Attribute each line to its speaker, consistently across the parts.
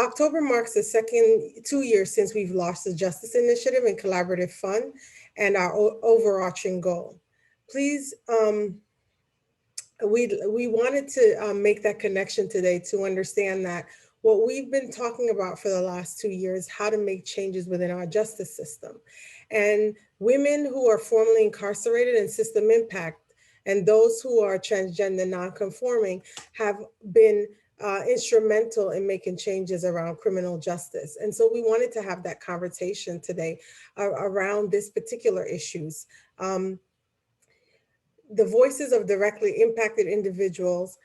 Speaker 1: October marks the second 2 years since we've launched the Justice Initiative and Collaborative Fund and our overarching goal. Please, we wanted to make that connection today to understand that what we've been talking about for the last 2 years, how to make changes within our justice system. And women who are formerly incarcerated and system impact, and those who are transgender non-conforming have been instrumental in making changes around criminal justice. And so we wanted to have that conversation today around this particular issues. The voices of directly impacted individuals,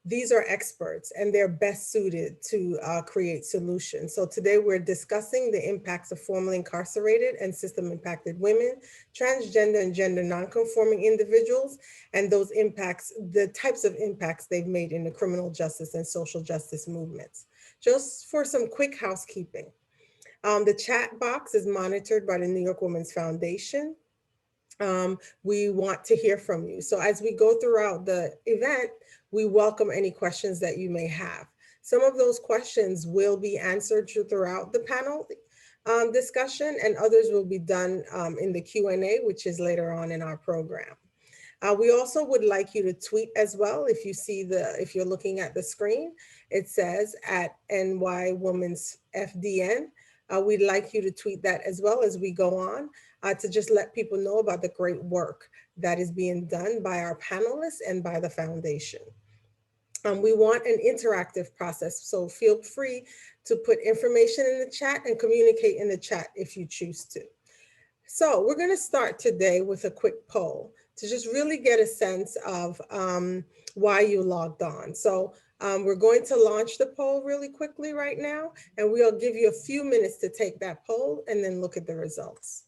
Speaker 1: these are experts and they're best suited to create solutions. So today we're discussing the impacts of formerly incarcerated and system impacted women, transgender and gender nonconforming individuals, and those impacts, the types of impacts they've made in the criminal justice and social justice movements. Just for some quick housekeeping. The chat box is monitored by the New York Women's Foundation. We want to hear from you. So as we go throughout the event, we welcome any questions that you may have. Some of those questions will be answered throughout the panel discussion, and others will be done in the Q&A, which is later on in our program. We also would like you to tweet as well. If you see if you're looking at the screen, it says at NY Women's FDN. We'd like you to tweet that as well as we go on to just let people know about the great work that is being done by our panelists and by the foundation. We want an interactive process, so feel free to put information in the chat and communicate in the chat if you choose to. So we're going to start today with a quick poll to just really get a sense of why you logged on. So we're going to launch the poll really quickly right now, and we'll give you a few minutes to take that poll and then look at the results.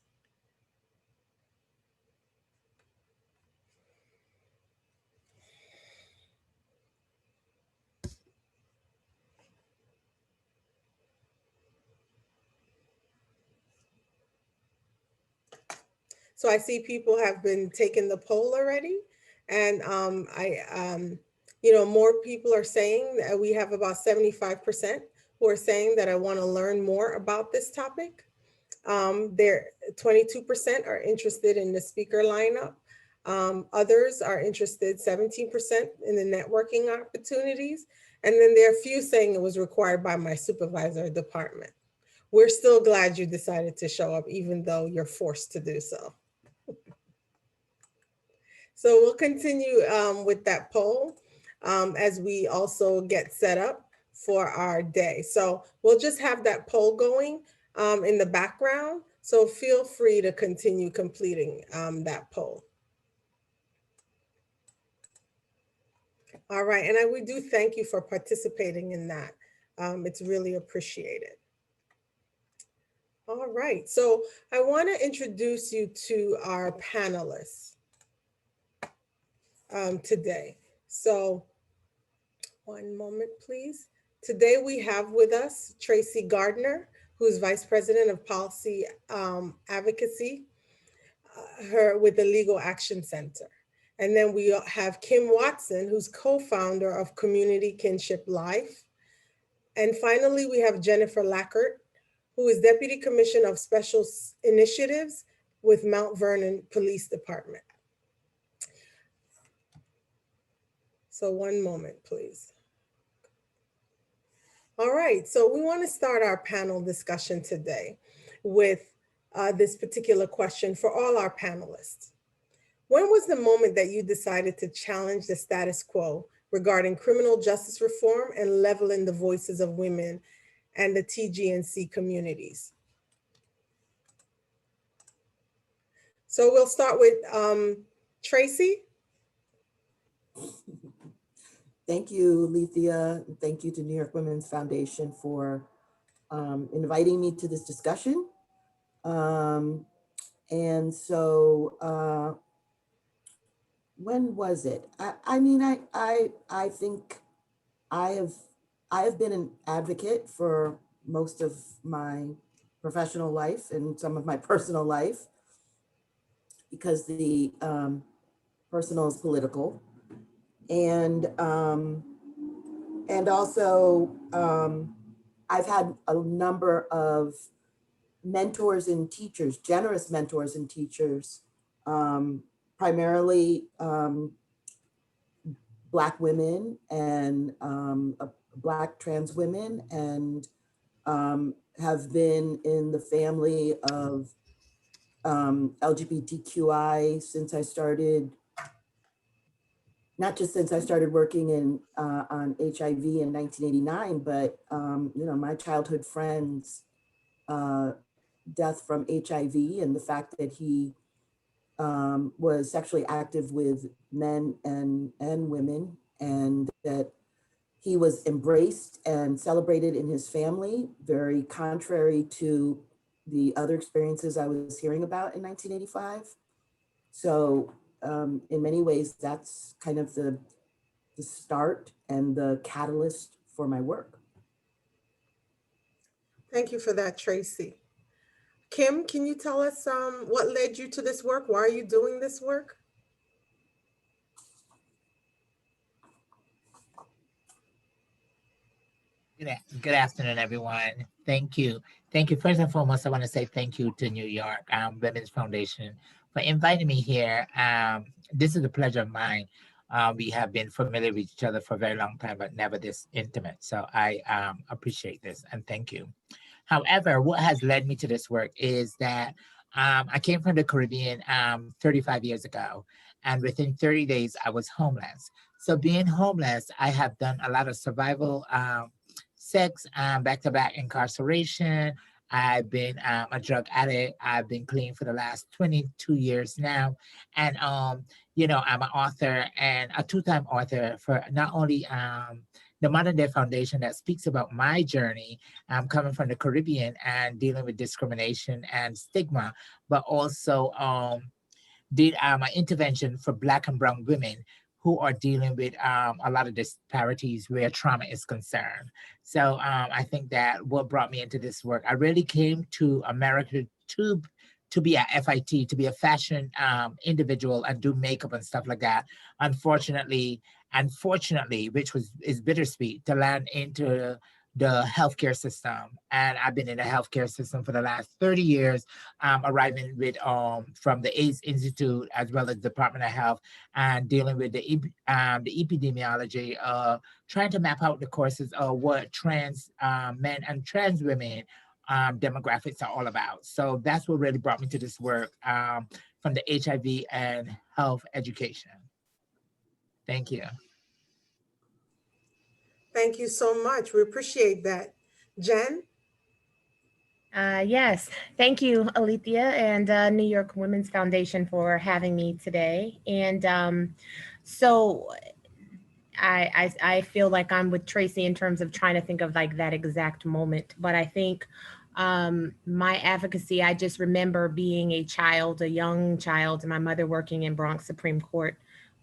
Speaker 1: So I see people have been taking the poll already, and you know, more people are saying that we have about 75% who are saying that I want to learn more about this topic. 22% are interested in the speaker lineup. Others are interested, 17% in the networking opportunities. And then there are a few saying it was required by my supervisor department. We're still glad you decided to show up, even though you're forced to do so. So we'll continue with that poll as we also get set up for our day. So we'll just have that poll going in the background. So feel free to continue completing that poll. All right, and we do thank you for participating in that. It's really appreciated. All right, so I want to introduce you to our panelists today. So one moment, please. Today we have with us Tracie Gardner, who's Vice President of Policy Advocacy with the Legal Action Center. And then we have Kim Watson, who's co-founder of Community Kinship Life. And finally, we have Jennifer Lackard, who is Deputy Commissioner of Special Initiatives with Mount Vernon Police Department. So one moment, please. All right, so we want to start our panel discussion today with this particular question for all our panelists. When was the moment that you decided to challenge the status quo regarding criminal justice reform and leveling the voices of women and the TGNC communities? So we'll start with Tracie.
Speaker 2: Thank you, Alethea. Thank you to New York Women's Foundation for inviting me to this discussion. And so, when was it? I mean, I think I have been an advocate for most of my professional life and some of my personal life, because the personal is political. And also I've had a number of mentors and teachers, generous mentors and teachers, primarily Black women and Black trans women, and have been in the family of LGBTQI since I started, not just since I started working on HIV in 1989, but my childhood friend's death from HIV, and the fact that he was sexually active with men and women, and that he was embraced and celebrated in his family, very contrary to the other experiences I was hearing about in 1985. So in many ways, that's kind of the start and the catalyst for my work.
Speaker 1: Thank you for that, Tracie. Kim, can you tell us what led you to this work? Why are you doing this work?
Speaker 3: Good afternoon, everyone. Thank you. Thank you. First and foremost, I want to say thank you to New York Women's Foundation for inviting me here. This is a pleasure of mine. We have been familiar with each other for a very long time, but never this intimate. So I appreciate this and thank you. However, what has led me to this work is that I came from the Caribbean 35 years ago, and within 30 days, I was homeless. So being homeless, I have done a lot of survival, sex, back-to-back incarceration. I've been a drug addict. I've been clean for the last 22 years now. And, I'm an author and a two-time author for not only the Modern Day Foundation that speaks about my journey coming from the Caribbean and dealing with discrimination and stigma, but also did an intervention for Black and Brown women who are dealing with a lot of disparities where trauma is concerned. So I think that what brought me into this work, I really came to America to be a FIT, to be a fashion individual and do makeup and stuff like that. Unfortunately, which is bittersweet, to land into the healthcare system. And I've been in the healthcare system for the last 30 years, arriving with from the AIDS Institute as well as Department of Health, and dealing with the epidemiology, trying to map out the courses of what trans men and trans women demographics are all about. So that's what really brought me to this work, from the HIV and health education. Thank you.
Speaker 1: Thank you so much. We appreciate that. Jen?
Speaker 4: Yes, thank you, Alethea and New York Women's Foundation for having me today. And so I feel like I'm with Tracie in terms of trying to think of like that exact moment. But I think my advocacy, I just remember being a child, a young child, and my mother working in Bronx Supreme Court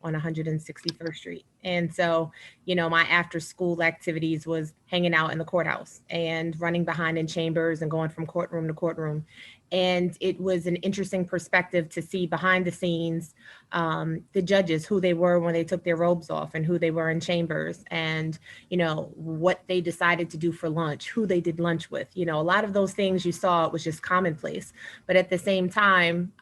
Speaker 4: on 161st Street. And so, my after school activities was hanging out in the courthouse and running behind in chambers and going from courtroom to courtroom. And it was an interesting perspective to see behind the scenes, the judges, who they were when they took their robes off and who they were in chambers, and, what they decided to do for lunch, who they did lunch with. A lot of those things you saw, it was just commonplace. But at the same time,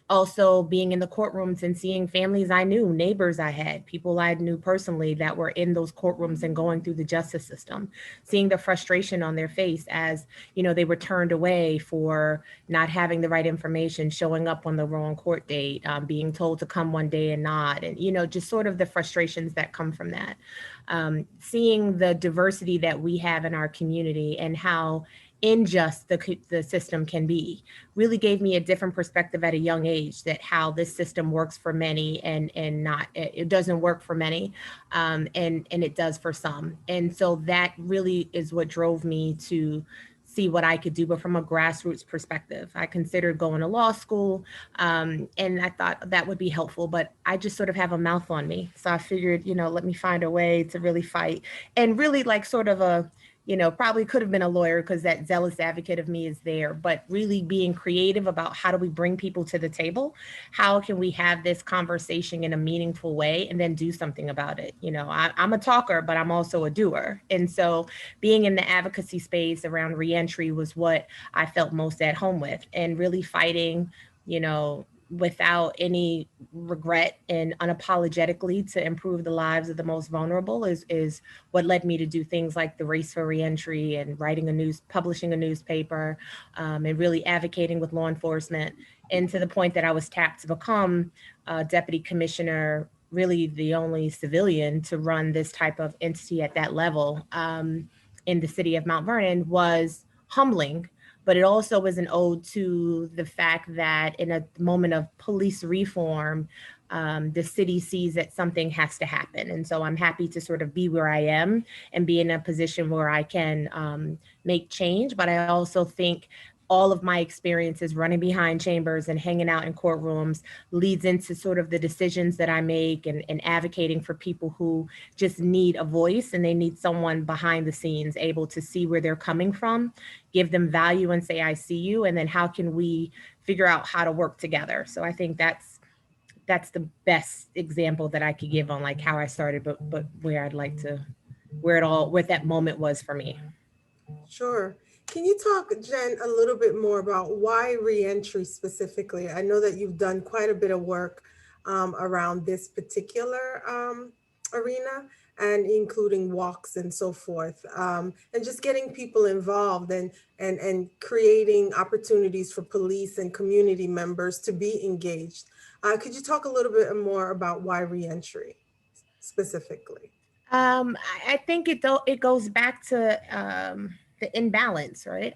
Speaker 4: also being in the courtrooms and seeing families I knew, neighbors I had, people I knew personally that were in those courtrooms and going through the justice system, seeing the frustration on their face as, they were turned away for not having the right information, showing up on the wrong court date, being told to come one day and not, and, just sort of the frustrations that come from that. Seeing the diversity that we have in our community and how unjust the system can be really gave me a different perspective at a young age, that how this system works for many and not, it doesn't work for many, and it does for some. And so that really is what drove me to see what I could do, but from a grassroots perspective. I considered going to law school, and I thought that would be helpful, but I just sort of have a mouth on me. So I figured, let me find a way to really fight, and really like sort of a, probably could have been a lawyer because that zealous advocate of me is there, but really being creative about how do we bring people to the table? How can we have this conversation in a meaningful way and then do something about it? I'm a talker, but I'm also a doer. And so being in the advocacy space around reentry was what I felt most at home with, and really fighting, without any regret and unapologetically to improve the lives of the most vulnerable is what led me to do things like the Race for Reentry and publishing a newspaper, and really advocating with law enforcement. And to the point that I was tapped to become deputy commissioner, really the only civilian to run this type of entity at that level in the city of Mount Vernon, was humbling. But it also was an ode to the fact that in a moment of police reform, the city sees that something has to happen. And so I'm happy to sort of be where I am and be in a position where I can make change. But I also think all of my experiences running behind chambers and hanging out in courtrooms leads into sort of the decisions that I make and advocating for people who just need a voice, and they need someone behind the scenes able to see where they're coming from, give them value and say, I see you. And then how can we figure out how to work together? So I think that's the best example that I could give on like how I started, but where I'd like to, where that moment was for me.
Speaker 1: Sure. Can you talk, Jen, a little bit more about why reentry specifically? I know that you've done quite a bit of work around this particular arena, and including walks and so forth, and just getting people involved and creating opportunities for police and community members to be engaged. Could you talk a little bit more about why reentry specifically?
Speaker 4: I think it goes back to the imbalance, right?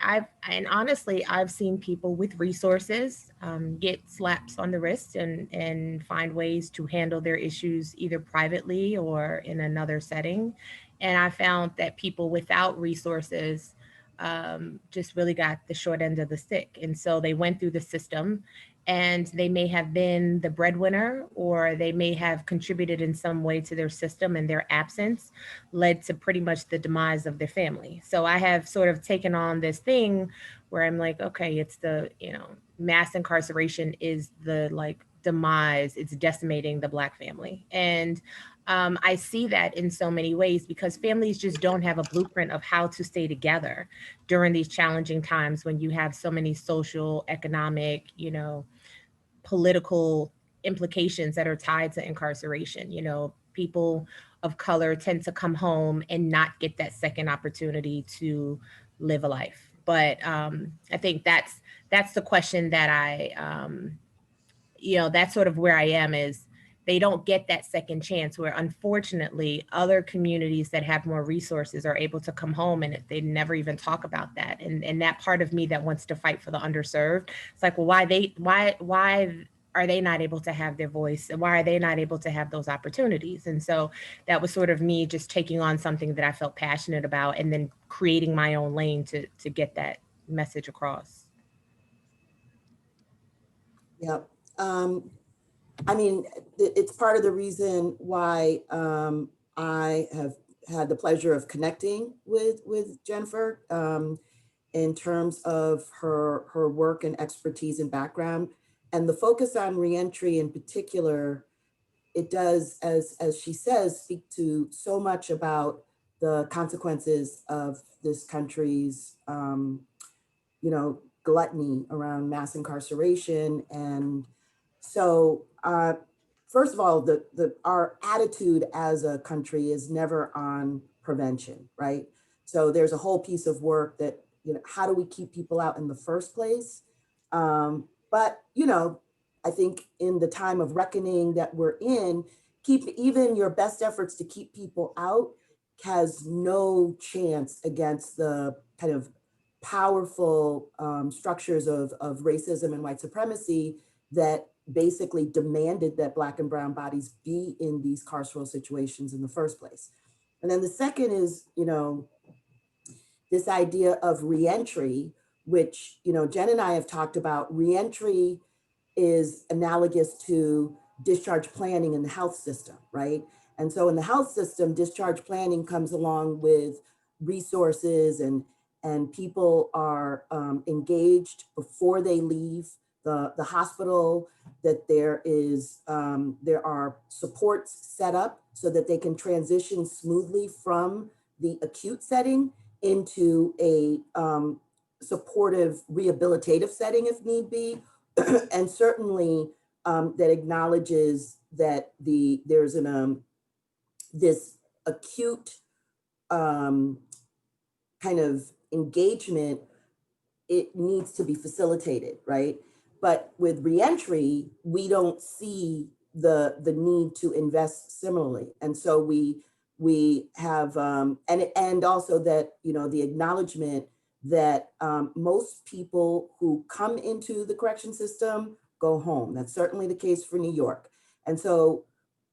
Speaker 4: And honestly, I've seen people with resources get slaps on the wrist and find ways to handle their issues either privately or in another setting. And I found that people without resources just really got the short end of the stick. And so they went through the system, and they may have been the breadwinner, or they may have contributed in some way to their system, and their absence led to pretty much the demise of their family. So I have sort of taken on this thing where I'm like, okay, it's the, mass incarceration is the like demise, it's decimating the Black family. And I see that in so many ways because families just don't have a blueprint of how to stay together during these challenging times when you have so many social, economic, political implications that are tied to incarceration. People of color tend to come home and not get that second opportunity to live a life. But I think that's the question that that's sort of where I am, is they don't get that second chance, where unfortunately other communities that have more resources are able to come home and they never even talk about that. And that part of me that wants to fight for the underserved, it's like, well, why are they not able to have their voice? And why are they not able to have those opportunities? And so that was sort of me just taking on something that I felt passionate about and then creating my own lane to get that message across.
Speaker 2: Yep. I mean, it's part of the reason why I have had the pleasure of connecting with Jennifer in terms of her work and expertise and background. And the focus on reentry in particular, it does, as she says, speak to so much about the consequences of this country's, gluttony around mass incarceration. And so, first of all, our attitude as a country is never on prevention, right? So there's a whole piece of work that, how do we keep people out in the first place? But, I think in the time of reckoning that we're in, keep even your best efforts to keep people out has no chance against the kind of powerful structures of racism and white supremacy that basically demanded that Black and brown bodies be in these carceral situations in the first place. And then the second is, this idea of reentry, which, Jen and I have talked about. Reentry is analogous to discharge planning in the health system, right? And so in the health system, discharge planning comes along with resources and people are engaged before they leave the hospital, that there are supports set up so that they can transition smoothly from the acute setting into a supportive rehabilitative setting if need be, and certainly that acknowledges that there's this acute kind of engagement. It needs to be facilitated, right? But with reentry, we don't see the need to invest similarly, and so we have and also that, you know, the acknowledgement that most people who come into the correction system go home. That's certainly the case for New York, and so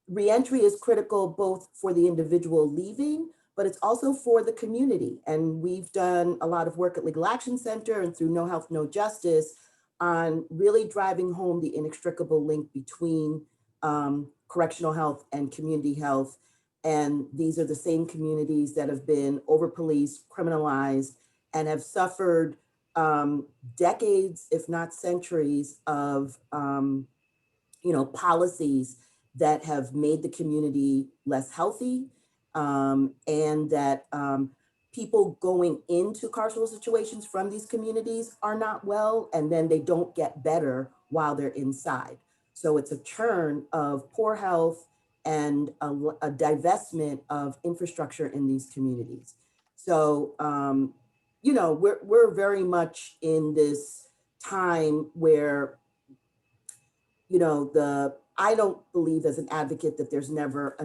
Speaker 2: reentry is critical both for the individual leaving, but it's also for the community. And we've done a lot of work at Legal Action Center and through No Health, No Justice on really driving home the inextricable link between correctional health and community health. And these are the same communities that have been over-policed, criminalized, and have suffered decades, if not centuries, of policies that have made the community less healthy, and that people going into carceral situations from these communities are not well, and then they don't get better while they're inside. So it's a churn of poor health and a divestment of infrastructure in these communities. So, we're very much in this time where, I don't believe as an advocate that there's never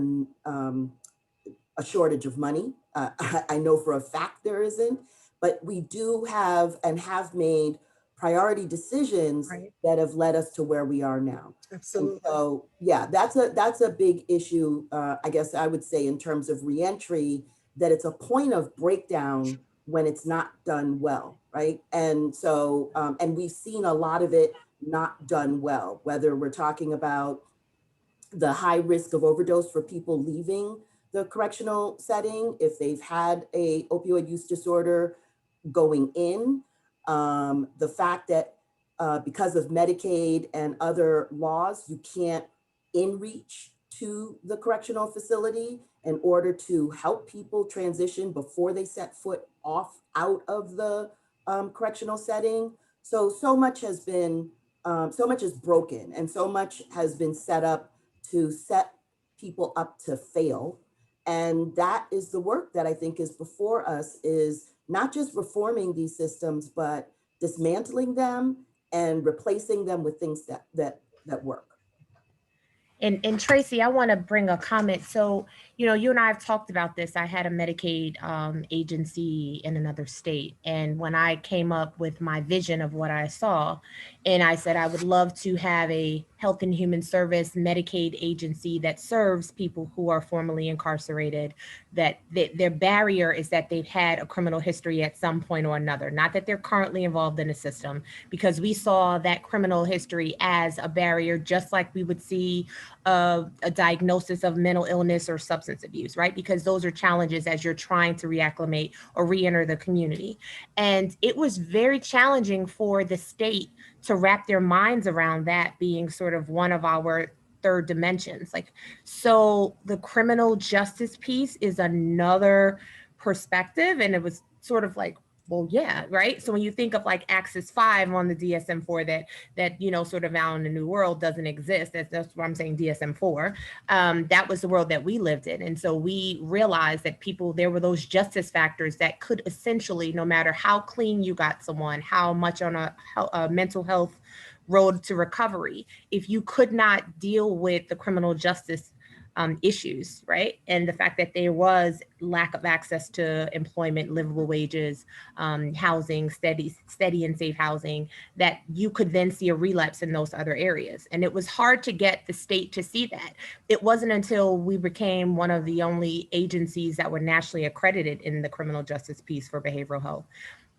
Speaker 2: a shortage of money. I know for a fact there isn't, but we do have and have made priority decisions that have led us to where we are now.
Speaker 1: Absolutely.
Speaker 2: And so, yeah, that's a big issue, I guess I would say, in terms of reentry, that it's a point of breakdown when it's not done well, right? And so, and we've seen a lot of it not done well, whether we're talking about the high risk of overdose for people leaving the correctional setting, if they've had a opioid use disorder going in, the fact that because of Medicaid and other laws, you can't in-reach to the correctional facility in order to help people transition before they set foot out of the correctional setting. So much has been, so much is broken, and so much has been set up to set people up to fail. And that is the work that I think is before us, is not just reforming these systems, but dismantling them and replacing them with things that work.
Speaker 4: And Tracie, I want to bring a comment. So, you and I have talked about this. I had a Medicaid agency in another state. And when I came up with my vision of what I saw, and I said, I would love to have a Health and Human Service Medicaid agency that serves people who are formerly incarcerated, that their barrier is that they've had a criminal history at some point or another, not that they're currently involved in the system, because we saw that criminal history as a barrier, just like we would see a diagnosis of mental illness or substance abuse, right? Because those are challenges as you're trying to reacclimate or re-enter the community. And it was very challenging for the state to wrap their minds around that being sort of one of our third dimensions. Like, so the criminal justice piece is another perspective. And it was sort of like, well, yeah, right. So when you think of like Axis 5 on the DSM-4 that sort of out in the new world doesn't exist. That's what I'm saying, DSM-4. That was the world that we lived in. And so we realized that there were those justice factors that could essentially, no matter how clean you got someone, how much on a mental health road to recovery, if you could not deal with the criminal justice issues, right? And the fact that there was lack of access to employment, livable wages, housing, steady and safe housing, that you could then see a relapse in those other areas. And it was hard to get the state to see that. It wasn't until we became one of the only agencies that were nationally accredited in the criminal justice piece for behavioral health.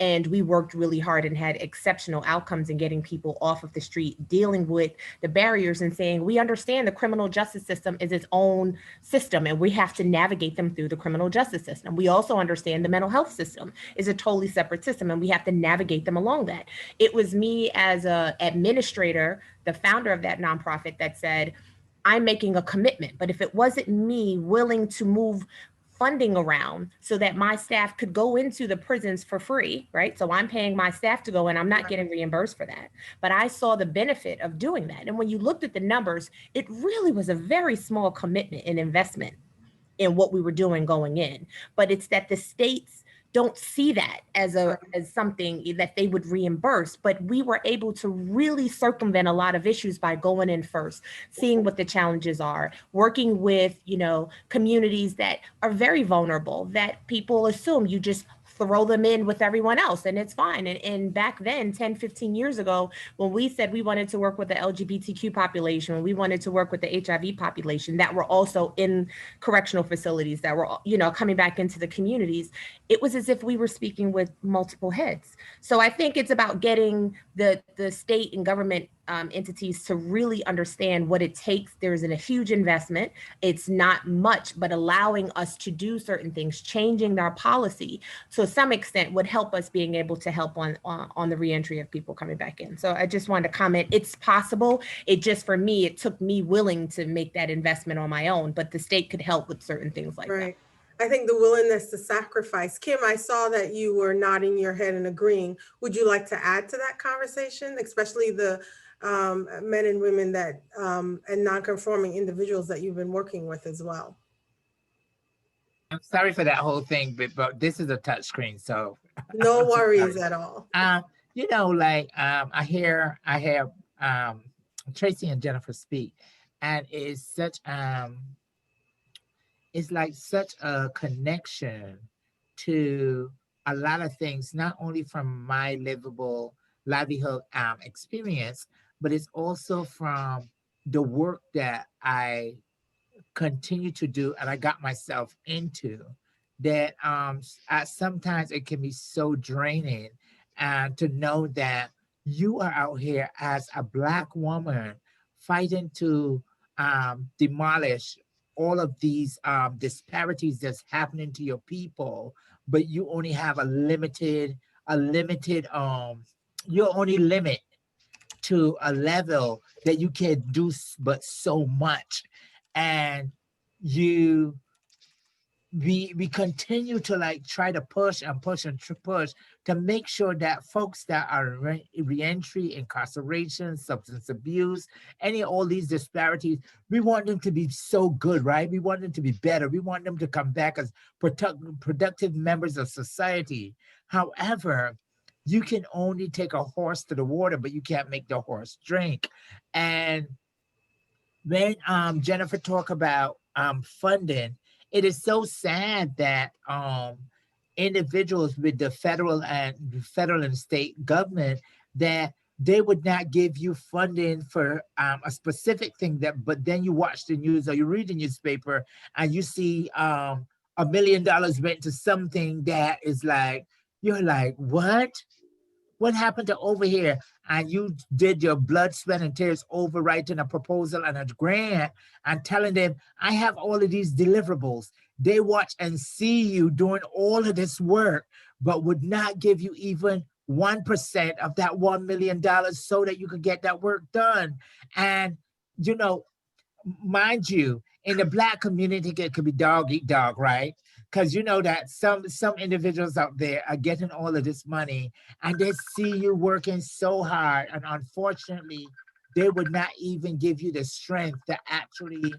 Speaker 4: And we worked really hard and had exceptional outcomes in getting people off of the street, dealing with the barriers and saying, we understand the criminal justice system is its own system and we have to navigate them through the criminal criminal justice system. We also understand the mental health system is a totally separate system, and we have to navigate them along that. It was me as a administrator, the founder of that nonprofit, that said, I'm making a commitment, but if it wasn't me willing to move funding around so that my staff could go into the prisons for free, right? So I'm paying my staff to go in, I'm not getting reimbursed for that. But I saw the benefit of doing that. And when you looked at the numbers, it really was a very small commitment and investment in what we were doing going in. But it's that the states don't see that as something that they would reimburse, but we were able to really circumvent a lot of issues by going in first, seeing what the challenges are, working with, communities that are very vulnerable, that people assume you just throw them in with everyone else and it's fine. And back then, 10, 15 years ago, when we said we wanted to work with the LGBTQ population, when we wanted to work with the HIV population that were also in correctional facilities, that were, coming back into the communities, it was as if we were speaking with multiple heads. So I think it's about getting the state and government entities to really understand what it takes. There's a huge investment. It's not much, but allowing us to do certain things, changing our policy to some extent would help us being able to help on the reentry of people coming back in. So I just wanted to comment, it's possible. It just, for me, it took me willing to make that investment on my own, but the state could help with certain things like that.
Speaker 1: I think the willingness to sacrifice. Kim, I saw that you were nodding your head and agreeing. Would you like to add to that conversation, especially the men and women that and non-conforming individuals that you've been working with as well?
Speaker 3: I'm sorry for that whole thing, but this is a touch screen, so
Speaker 1: no worries at all.
Speaker 3: I hear Tracie and Jennifer speak, and it's such it's like such a connection to a lot of things, not only from my livelihood experience, but it's also from the work that I continue to do and I got myself into, that sometimes it can be so draining, and to know that you are out here as a Black woman fighting to demolish all of these disparities that's happening to your people, but you only have a limited you're only limit to a level that you can do but so much. And we continue to try to push and push and push to make sure that folks that are reentry, incarceration, substance abuse, all these disparities, we want them to be so good, right? We want them to be better. We want them to come back as productive members of society. However, you can only take a horse to the water, but you can't make the horse drink. And when Jennifer talked about funding, it is so sad that individuals with the federal and state government, that they would not give you funding for a specific thing, but then you watch the news or you read the newspaper and you see $1 million went to something that is like, you're like, what? What happened to over here? And you did your blood, sweat, and tears overwriting a proposal and a grant and telling them, I have all of these deliverables. They watch and see you doing all of this work, but would not give you even 1% of that $1 million so that you could get that work done. And, mind you, in the Black community, it could be dog eat dog, right? Because you know that some individuals out there are getting all of this money and they see you working so hard, and unfortunately, they would not even give you the strength to actually,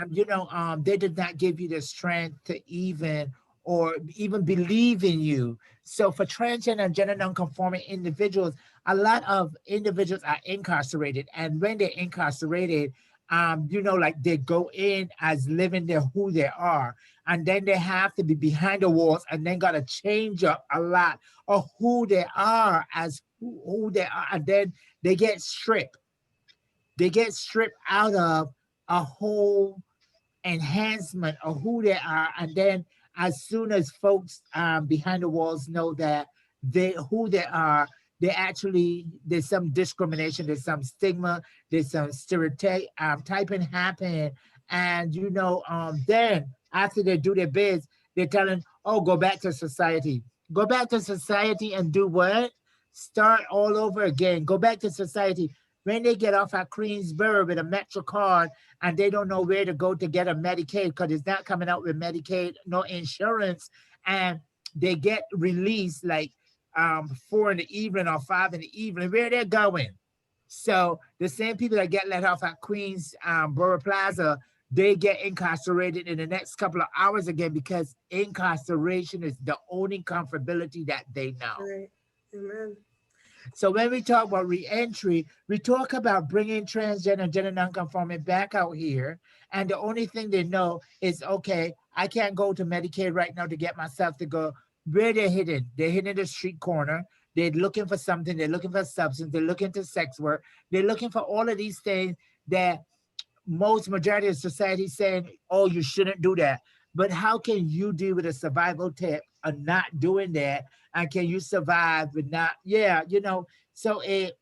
Speaker 3: they did not give you the strength to even believe in you. So for transgender and gender non-conforming individuals, a lot of individuals are incarcerated. And when they're incarcerated, they go in as living who they are. And then they have to be behind the walls and then got to change up a lot of who they are as who they are. And then they get stripped. They get stripped out of a whole enhancement of who they are. And then as soon as folks behind the walls know that who they are, there's some discrimination, there's some stigma, there's some stereotyping happening. And, then after they do their bids, they're telling, oh, go back to society. Go back to society and do what? Start all over again. Go back to society. When they get off at Queensborough with a Metro card and they don't know where to go to get a Medicaid because it's not coming out with Medicaid, no insurance, and they get released like 4 in the evening or 5 in the evening, where they're going. So the same people that get let off at Queens Borough Plaza, they get incarcerated in the next couple of hours again, because incarceration is the only comfortability that they know.
Speaker 1: Right. Amen.
Speaker 3: So when we talk about reentry, we talk about bringing transgender and gender nonconforming back out here. And the only thing they know is, okay, I can't go to Medicaid right now to get myself to go. Where they're hidden? They're hidden in the street corner. They're looking for something. They're looking for substance. They're looking to sex work. They're looking for all of these things that majority of society is saying, oh, you shouldn't do that. But how can you deal with a survival tip of not doing that? And can you survive with not, so it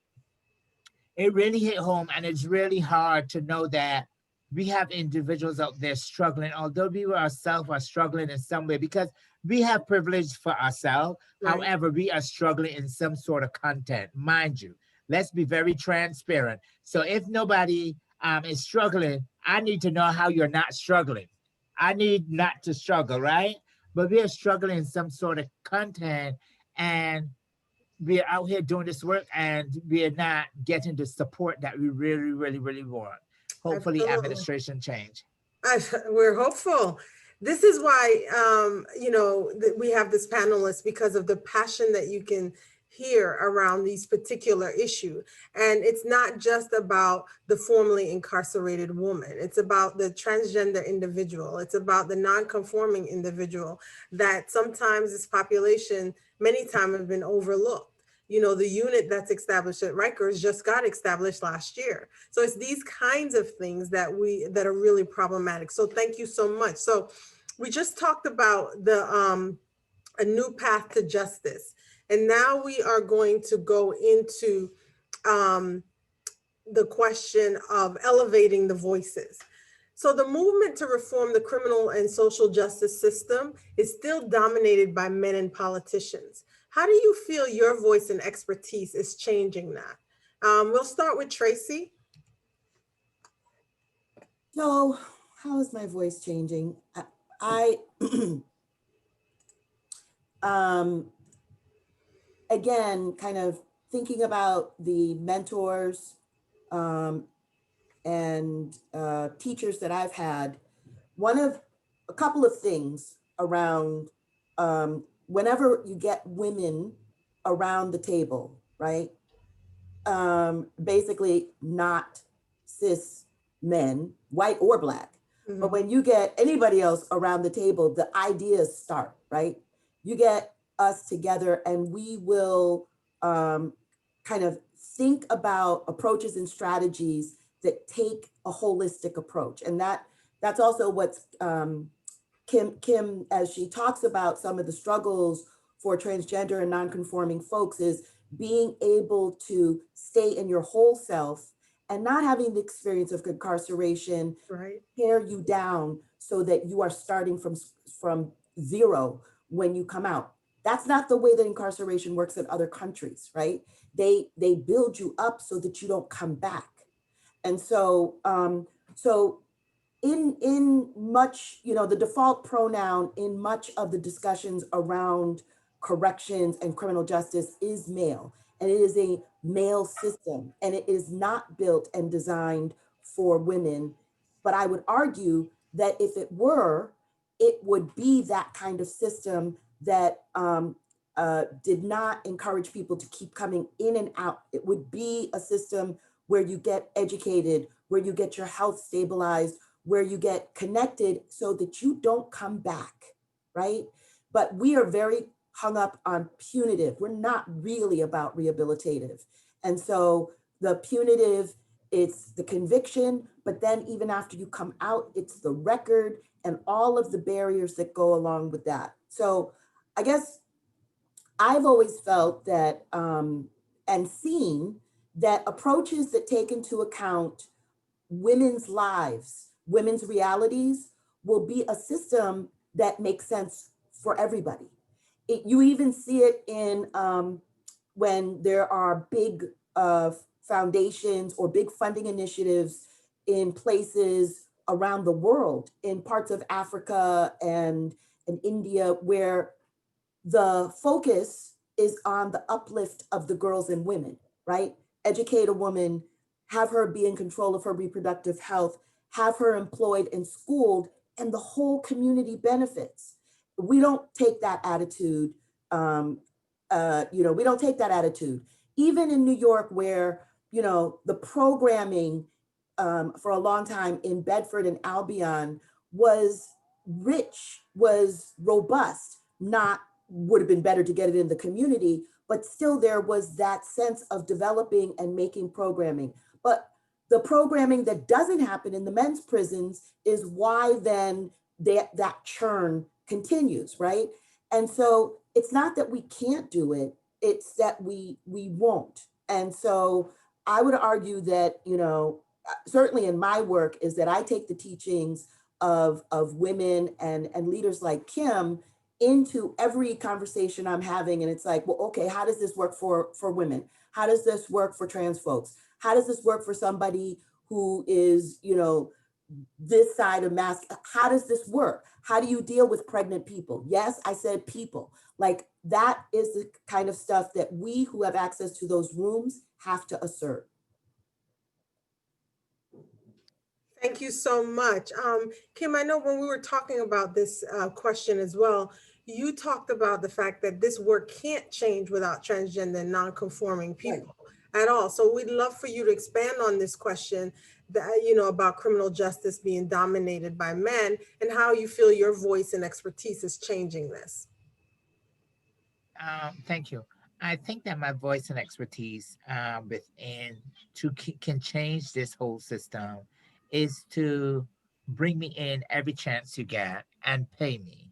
Speaker 3: really hit home, and it's really hard to know that we have individuals out there struggling, although we ourselves are struggling in some way, because we have privilege for ourselves.
Speaker 1: Right.
Speaker 3: However, we are struggling in some sort of content, mind you. Let's be very transparent. So if nobody is struggling, I need to know how you're not struggling. I need not to struggle, right? But we are struggling in some sort of content, and we are out here doing this work, and we are not getting the support that we really, really, really want. Hopefully,
Speaker 1: Absolutely.
Speaker 3: administration change.
Speaker 1: We're hopeful. This is why, we have this panelist, because of the passion that you can hear around these particular issue. And it's not just about the formerly incarcerated woman. It's about the transgender individual. It's about the non-conforming individual that sometimes this population, many times, have been overlooked. The unit that's established at Rikers just got established last year. So it's these kinds of things that are really problematic. So thank you so much. So we just talked about a new path to justice. And now we are going to go into the question of elevating the voices. So the movement to reform the criminal and social justice system is still dominated by men and politicians. How do you feel your voice and expertise is changing that? We'll start with Tracie.
Speaker 2: So how is my voice changing? I again, kind of thinking about the mentors and teachers that I've had, a couple of things around whenever you get women around the table, right? Basically not cis men, white or black. Mm-hmm. But when you get anybody else around the table, the ideas start, right? You get us together and we will kind of think about approaches and strategies that take a holistic approach. And that's also what's Kim, as she talks about some of the struggles for transgender and non-conforming folks, is being able to stay in your whole self and not having the experience of incarceration tear you down so that you are starting from zero when you come out. That's not the way that incarceration works in other countries, right? They build you up so that you don't come back. And so, in much, the default pronoun in much of the discussions around corrections and criminal justice is male, and it is a male system, and it is not built and designed for women. But I would argue that if it were, it would be that kind of system that did not encourage people to keep coming in and out. It would be a system where you get educated, where you get your health stabilized, where you get connected so that you don't come back, right? But we are very hung up on punitive. We're not really about rehabilitative. And so the punitive, it's the conviction, but then even after you come out, it's the record and all of the barriers that go along with that. So I guess I've always felt that and seen that approaches that take into account women's lives, women's realities, will be a system that makes sense for everybody. You even see it in when there are big foundations or big funding initiatives in places around the world, in parts of Africa and India, where the focus is on the uplift of the girls and women, right? Educate a woman, have her be in control of her reproductive health, have her employed and schooled, and the whole community benefits. We don't take that attitude. We don't take that attitude. Even in New York, where the programming for a long time in Bedford and Albion was rich, was robust. Not would have been better to get it in the community, but still there was that sense of developing and making programming. But the programming that doesn't happen in the men's prisons is why then that churn continues, right? And so it's not that we can't do it, it's that we won't. And so I would argue that, certainly in my work, is that I take the teachings of women and leaders like Kim into every conversation I'm having. And it's like, well, okay, how does this work for women? How does this work for trans folks? How does this work for somebody who is, this side of mass? How does this work? How do you deal with pregnant people? Yes, I said people. Like, that is the kind of stuff that we who have access to those rooms have to assert.
Speaker 1: Thank you so much. Kim, I know when we were talking about this question as well, you talked about the fact that this work can't change without transgender and non-conforming people at all. So we'd love for you to expand on this question that, about criminal justice being dominated by men and how you feel your voice and expertise is changing this.
Speaker 3: Thank you. I think that my voice and expertise within can change this whole system is to bring me in every chance you get and pay me.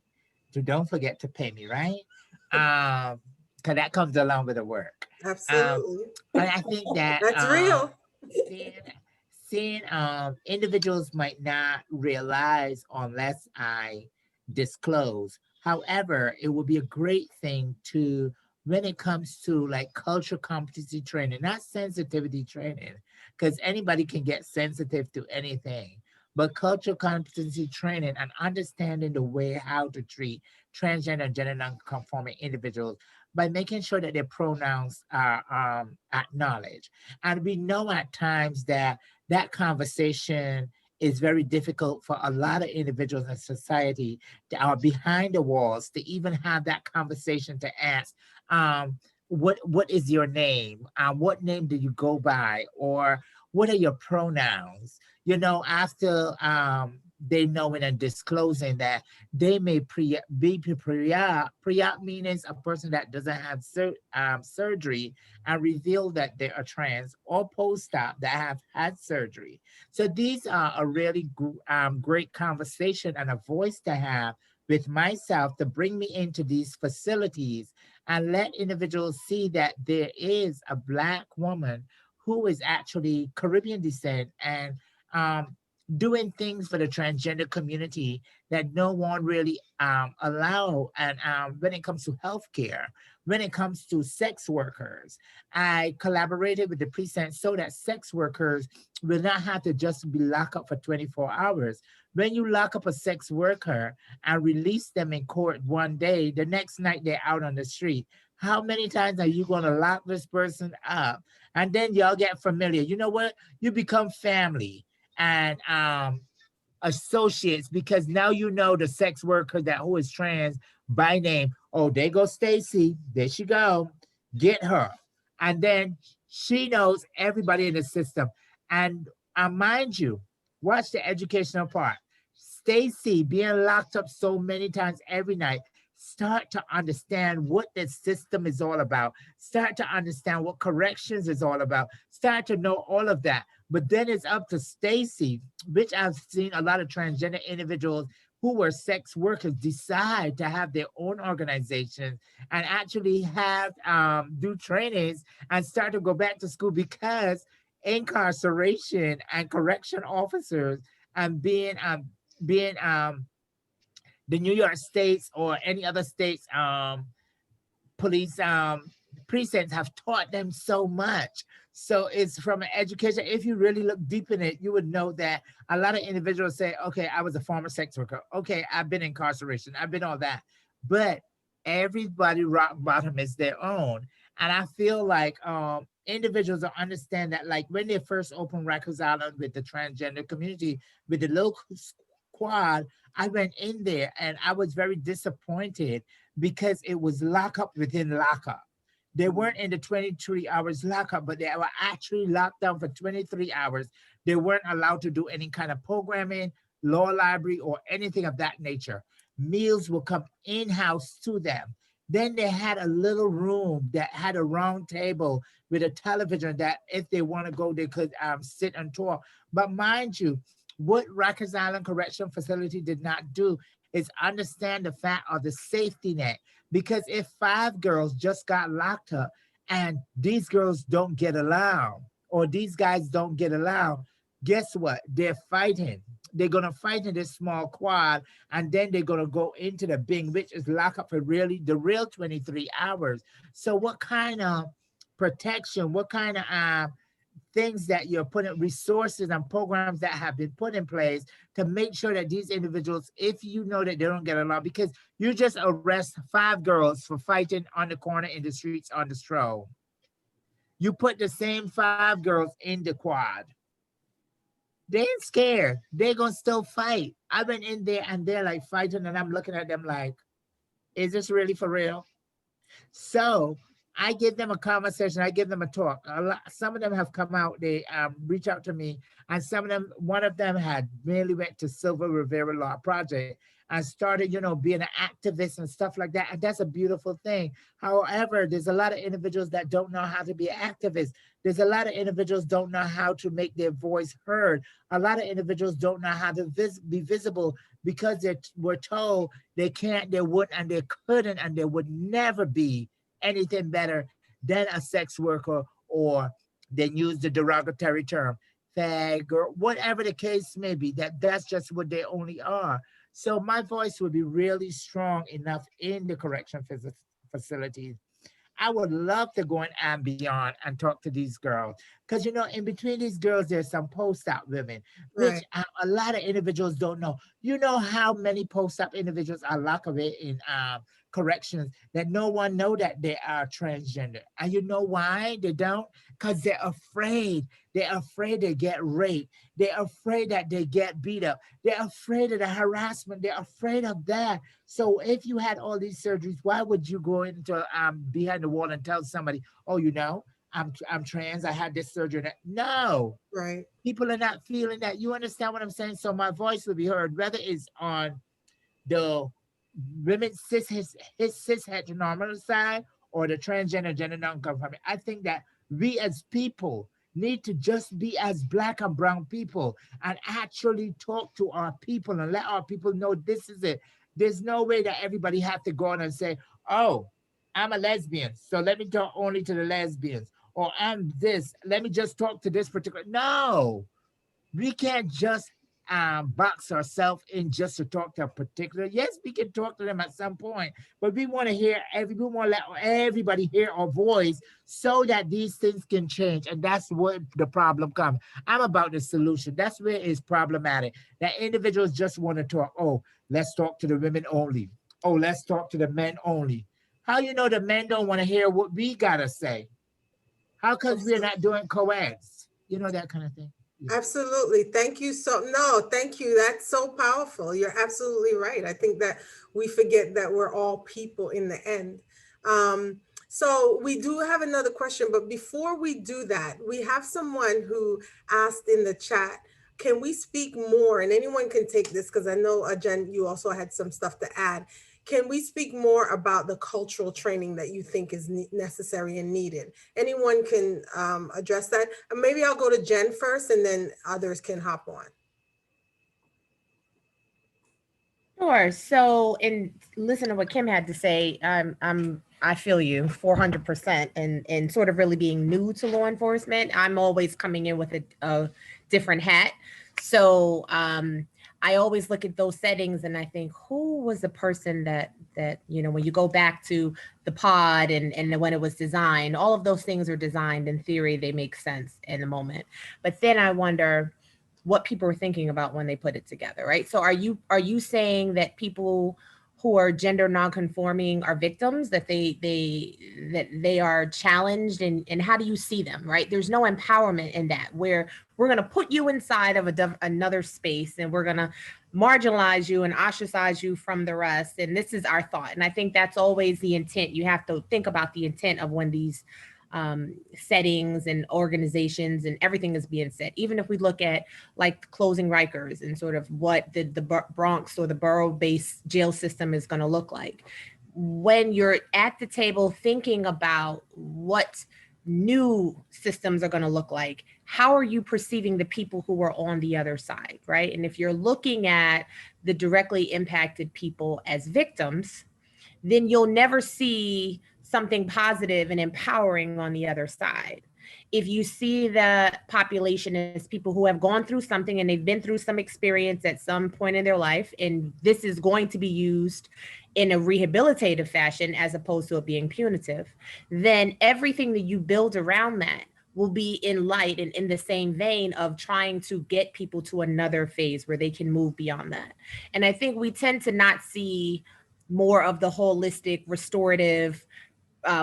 Speaker 3: So don't forget to pay me, right? Because that comes along with the work.
Speaker 1: Absolutely.
Speaker 3: But I think that
Speaker 1: That's real.
Speaker 3: Seeing individuals might not realize unless I disclose. However, it would be a great thing to, when it comes to like cultural competency training, not sensitivity training, because anybody can get sensitive to anything, but cultural competency training and understanding the way how to treat transgender and gender non-conforming individuals by making sure that their pronouns are acknowledged. And we know at times that conversation is very difficult for a lot of individuals in society that are behind the walls to even have that conversation to ask, what is your name? What name do you go by? Or what are your pronouns? After they knowing and disclosing that they may be pre-op meaning a person that doesn't have surgery and reveal that they are trans, or post-op that have had surgery. So these are a really great conversation and a voice to have with myself to bring me into these facilities and let individuals see that there is a Black woman who is actually Caribbean descent and doing things for the transgender community that no one really allow. And when it comes to healthcare, when it comes to sex workers, I collaborated with the precinct so that sex workers will not have to just be locked up for 24 hours. When you lock up a sex worker and release them in court one day, the next night they're out on the street. How many times are you going to lock this person up? And then y'all get familiar. You know what? You become family and associates, because now you know the sex worker who is trans by name. Oh, there goes Stacy. There she go. Get her. And then she knows everybody in the system. And mind you, watch the educational part. Stacy being locked up so many times every night, start to understand what the system is all about. Start to understand what corrections is all about. Start to know all of that. But then it's up to Stacy, which I've seen a lot of transgender individuals who were sex workers decide to have their own organizations and actually have do trainings and start to go back to school, because incarceration and correction officers and being the New York States or any other states police precincts have taught them so much. So it's from an education. If you really look deep in it, you would know that a lot of individuals say, okay, I was a former sex worker. Okay, I've been incarceration. I've been all that. But everybody rock bottom is their own. And I feel like individuals will understand that, like when they first opened Rikers Island with the transgender community, with the local squad, I went in there and I was very disappointed because it was lockup within lockup. They weren't in the 23 hours lockup, but they were actually locked down for 23 hours. They weren't allowed to do any kind of programming, law library, or anything of that nature. Meals will come in-house to them. Then they had a little room that had a round table with a television that if they want to go, they could sit and talk. But mind you, what Rikers Island Correction Facility did not do is understand the fact of the safety net. Because if 5 girls just got locked up and these girls don't get allowed, or these guys don't get allowed, guess what? They're fighting. They're going to fight in this small quad, and then they're going to go into the Bing, which is lock up for really the real 23 hours. So what kind of protection, what kind of things that you're putting, resources and programs that have been put in place to make sure that these individuals, if you know that they don't get along, because you just arrest 5 girls for fighting on the corner in the streets on the stroll. You put the same 5 girls in the quad. They ain't scared. They're gonna still fight. I've been in there and they're like fighting, and I'm looking at them like, is this really for real? So I give them a conversation. I give them a talk. Some of them have come out. They reach out to me, and some of them, one of them had really went to Silver Rivera Law Project and started, being an activist and stuff like that. And that's a beautiful thing. However, there's a lot of individuals that don't know how to be an activist. There's a lot of individuals don't know how to make their voice heard. A lot of individuals don't know how to be visible because they were told they can't, they wouldn't, and they couldn't, and they would never be anything better than a sex worker, or then use the derogatory term fag, or whatever the case may be, that's just what they only are. So my voice would be really strong enough in the correction facilities. I would love to go in and beyond and talk to these girls. Because, in between these girls, there's some post-op women, which
Speaker 1: Right.
Speaker 3: a lot of individuals don't know. You know how many post-op individuals are locked away in corrections that no one know that they are transgender. And you know why they don't? Because they're afraid. They're afraid they get raped. They're afraid that they get beat up. They're afraid of the harassment. They're afraid of that. So if you had all these surgeries, why would you go into behind the wall and tell somebody, oh, I'm trans, I had this surgery? No,
Speaker 1: Right.
Speaker 3: people are not feeling that. You understand what I'm saying? So my voice will be heard, whether it's on the women his cis heteronormative side or the transgender gender non-conforming. I think that we as people need to just be as Black and brown people and actually talk to our people and let our people know this is it. There's no way that everybody have to go on and say, oh, I'm a lesbian, so let me talk only to the lesbians, or I'm this, let me just talk to this particular. No, we can't just box ourselves in just to talk to a particular. Yes, we can talk to them at some point, but we want to we want to let everybody hear our voice so that these things can change. And that's where the problem comes. I'm about the solution. That's where it's problematic. That individuals just want to talk. Oh, let's talk to the women only. Oh, let's talk to the men only. How you know the men don't want to hear what we gotta say? How because we're not doing co-eds? That kind of thing.
Speaker 1: Absolutely. Thank you. Thank you. That's so powerful. You're absolutely right. I think that we forget that we're all people in the end. So we do have another question, but before we do that, we have someone who asked in the chat, can we speak more? And anyone can take this because I know, Jen, you also had some stuff to add. Can we speak more about the cultural training that you think is necessary and needed? Anyone can address that. And maybe I'll go to Jen first and then others can hop on.
Speaker 4: Sure. So, and listen to what Kim had to say. I feel you 400%. And sort of really being new to law enforcement, I'm always coming in with a different hat. So, I always look at those settings and I think, who was the person that when you go back to the pod and when it was designed, all of those things are designed in theory, they make sense in the moment. But then I wonder what people were thinking about when they put it together, right? So are you saying that people who are gender nonconforming are victims, that they are challenged, and how do you see them, right? There's no empowerment in that, where we're going to put you inside of another space and we're going to marginalize you and ostracize you from the rest. And this is our thought. And I think that's always the intent. You have to think about the intent of when these settings and organizations and everything is being said. Even if we look at like closing Rikers and sort of what the Bronx or the borough-based jail system is going to look like, when you're at the table thinking about what new systems are going to look like, how are you perceiving the people who are on the other side, right? And if you're looking at the directly impacted people as victims, then you'll never see something positive and empowering on the other side. If you see the population as people who have gone through something and they've been through some experience at some point in their life, and this is going to be used in a rehabilitative fashion as opposed to it being punitive, then everything that you build around that will be in light and in the same vein of trying to get people to another phase where they can move beyond that. And I think we tend to not see more of the holistic restorative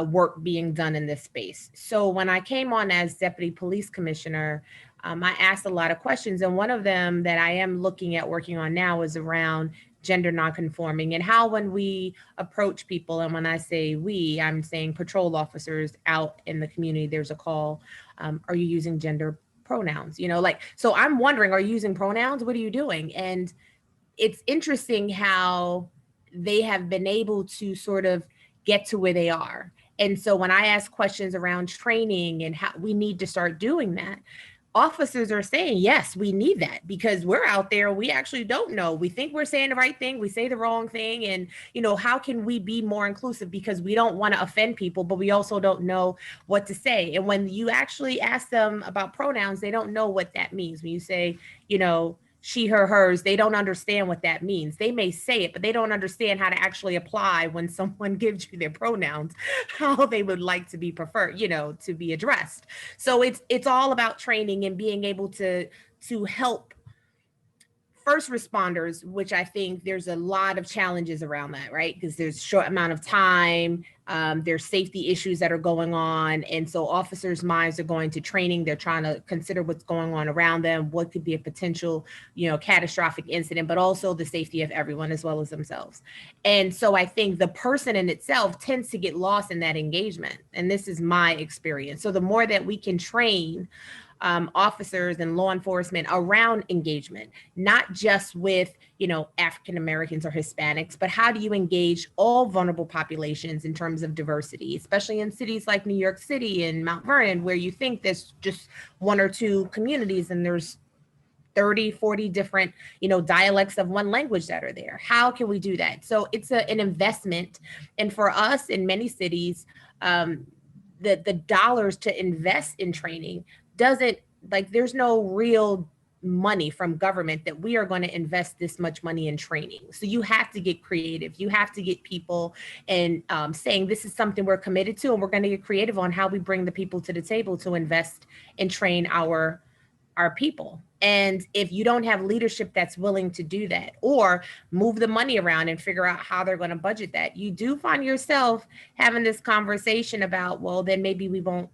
Speaker 4: work being done in this space. So when I came on as Deputy Police Commissioner, I asked a lot of questions. And one of them that I am looking at working on now is around gender nonconforming and how when we approach people, and when I say we, I'm saying patrol officers out in the community, there's a call, are you using gender pronouns? So I'm wondering, are you using pronouns? What are you doing? And it's interesting how they have been able to sort of get to where they are. And so when I ask questions around training and how we need to start doing that, officers are saying, yes, we need that, because we're out there, we actually don't know. We think we're saying the right thing, we say the wrong thing. And, how can we be more inclusive? Because we don't want to offend people, but we also don't know what to say. And when you actually ask them about pronouns, they don't know what that means. When you say, she, her, hers, they don't understand what that means. They may say it, but they don't understand how to actually apply when someone gives you their pronouns, how they would like to be preferred, to be addressed. So it's all about training and being able to help first responders, which I think there's a lot of challenges around that, right? Because there's short amount of time, there's safety issues that are going on. And so officers' minds are going to training. They're trying to consider what's going on around them, what could be a potential, catastrophic incident, but also the safety of everyone as well as themselves. And so I think the person in itself tends to get lost in that engagement. And this is my experience. So the more that we can train officers and law enforcement around engagement, not just with, African Americans or Hispanics, but how do you engage all vulnerable populations in terms of diversity, especially in cities like New York City and Mount Vernon, where you think there's just one or two communities and there's 30, 40 different, dialects of one language that are there. How can we do that? So it's an investment. And for us in many cities, the dollars to invest in training doesn't, there's no real money from government that we are going to invest this much money in training. So you have to get creative. You have to get people and saying this is something we're committed to, and we're going to get creative on how we bring the people to the table to invest and train our people. And if you don't have leadership that's willing to do that or move the money around and figure out how they're going to budget that, you do find yourself having this conversation about, well, then maybe we won't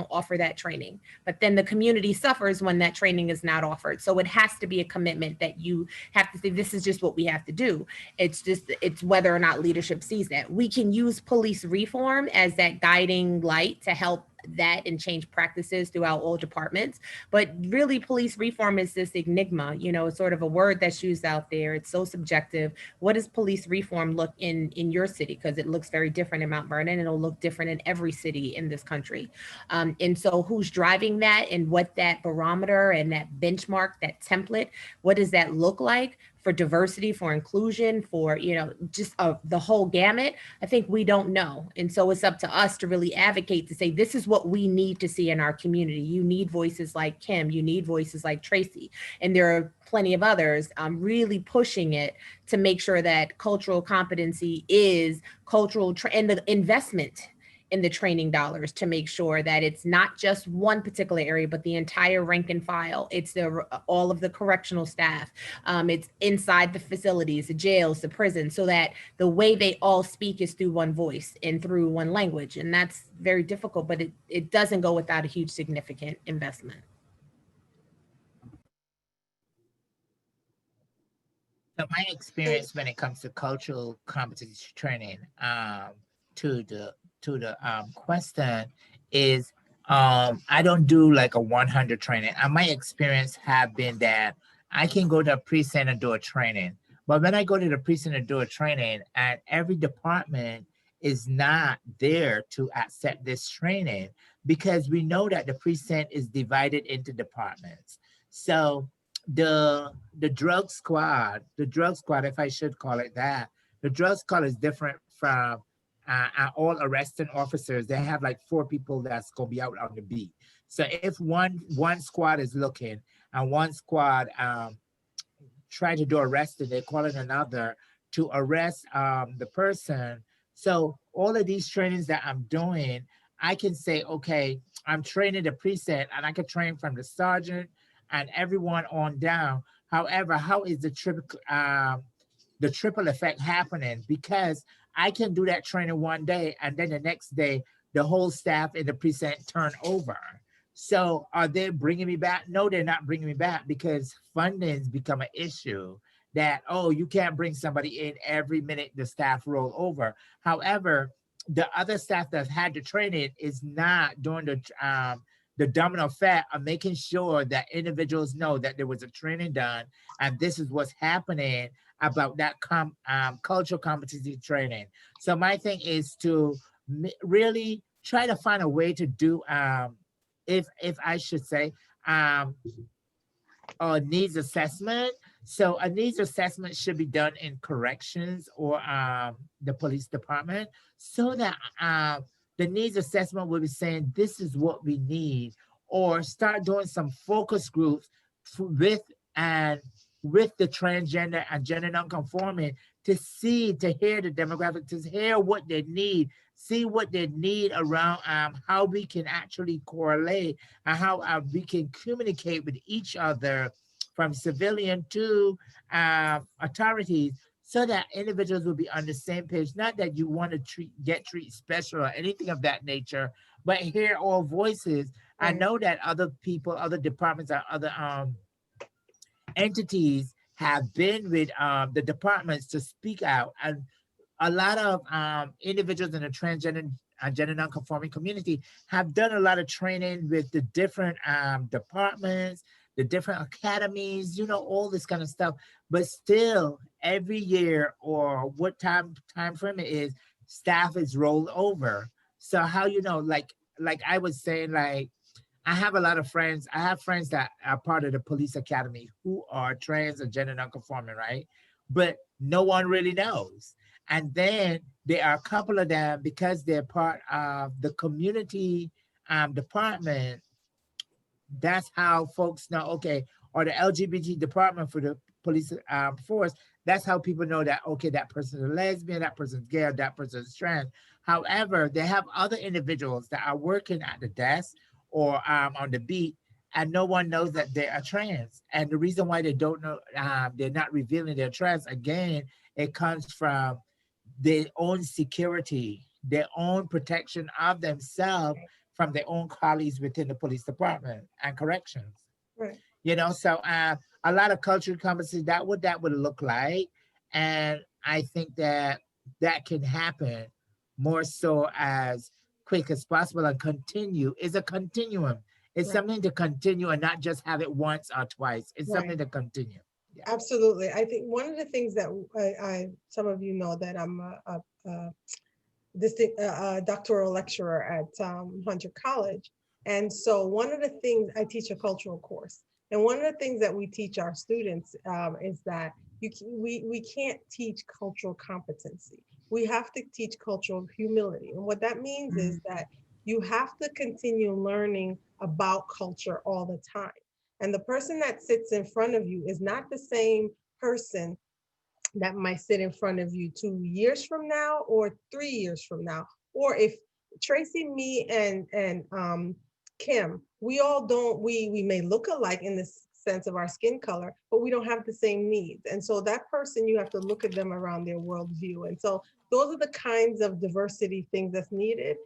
Speaker 4: offer that training. But then the community suffers when that training is not offered. So it has to be a commitment that you have to say, this is just what we have to do. It's whether or not leadership sees that. We can use police reform as that guiding light to help that and change practices throughout all departments. But really, police reform is this enigma, it's sort of a word that's used out there. It's so subjective. What does police reform look in your city? Because it looks very different in Mount Vernon. It'll look different in every city in this country. And so who's driving that and what that barometer and that benchmark, that template, what does that look like? for diversity, for inclusion, for, you know, just the whole gamut, I think we don't know. And so it's up to us to really advocate to say, this is what we need to see in our community. You need voices like Kim, you need voices like Tracie, and there are plenty of others really pushing it to make sure that cultural competency is cultural and the investment in the training dollars to make sure that it's not just one particular area, but the entire rank and file. It's all of the correctional staff. It's inside the facilities, the jails, the prisons, so that the way they all speak is through one voice and through one language. And that's very difficult, but it doesn't go without a huge significant investment.
Speaker 3: So my experience when it comes to cultural competency training, to the question is, I don't do like a 100 training. And my experience have been that I can go to a precinct and do a training, but when I go to the precinct and do a training, and every department is not there to accept this training, because we know that the precinct is divided into departments. So the drug squad, if I should call it that, the drug squad is different from all arresting officers. They have like 4 people that's gonna be out on the beat. So if one squad is looking and one squad try to do arresting, they call it another to arrest the person. So all of these trainings that I'm doing, I can say, okay, I'm training the precinct, and I can train from the sergeant and everyone on down. However, how is the triple effect happening? Because I can do that training one day, and then the next day, the whole staff in the precinct turn over. So are they bringing me back? No, they're not bringing me back, because funding's become an issue that, oh, you can't bring somebody in every minute the staff roll over. However, the other staff that had the training is not doing the domino effect of making sure that individuals know that there was a training done, and this is what's happening about that cultural competency training. So my thing is to really try to find a way to do, if I should say, needs assessment. So a needs assessment should be done in corrections or the police department, so that the needs assessment will be saying, this is what we need, or start doing some focus groups with the transgender and gender non-conforming, to hear the demographic, to hear what they need, see what they need around how we can actually correlate, and how we can communicate with each other from civilian to authorities, so that individuals will be on the same page. Not that you want to get treated special or anything of that nature, but hear all voices. I know that other people, other departments, or other entities have been with the departments to speak out. And a lot of individuals in the transgender and gender non-conforming community have done a lot of training with the different departments, the different academies, you know, all this kind of stuff. But still, every year, or what time frame it is, staff is rolled over. So how, you know, like I was saying, like, I have a lot of friends. I have friends that are part of the police academy who are trans and gender non-conforming, right? But no one really knows. And then there are a couple of them, because they're part of the community department. That's how folks know, okay, or the LGBT department for the police force. That's how people know that, okay, that person's a lesbian, that person's gay, or that person's trans. However, they have other individuals that are working at the desk or on the beat, and no one knows that they are trans. And the reason why they don't know, they're not revealing they're trans, again, it comes from their own security, their own protection of themselves from their own colleagues within the police department and corrections.
Speaker 1: Right.
Speaker 3: You know, so a lot of cultural competency, that would look like. And I think that can happen more so as quick as possible, and continue. Is a continuum. It's something to continue, and not just have it once or twice. It's something to continue.
Speaker 1: Yeah. Absolutely. I think one of the things that some of you know that I'm a doctoral lecturer at Hunter College. And so one of the things, I teach a cultural course. And one of the things that we teach our students is that we can't teach cultural competency. We have to teach cultural humility. And what that means is that you have to continue learning about culture all the time. And the person that sits in front of you is not the same person that might sit in front of you 2 years from now or 3 years from now. Or if Tracie, me, and Kim, we all don't, we may look alike in the sense of our skin color, but we don't have the same needs. And so that person, you have to look at them around their worldview. And so those are the kinds of diversity things that's needed.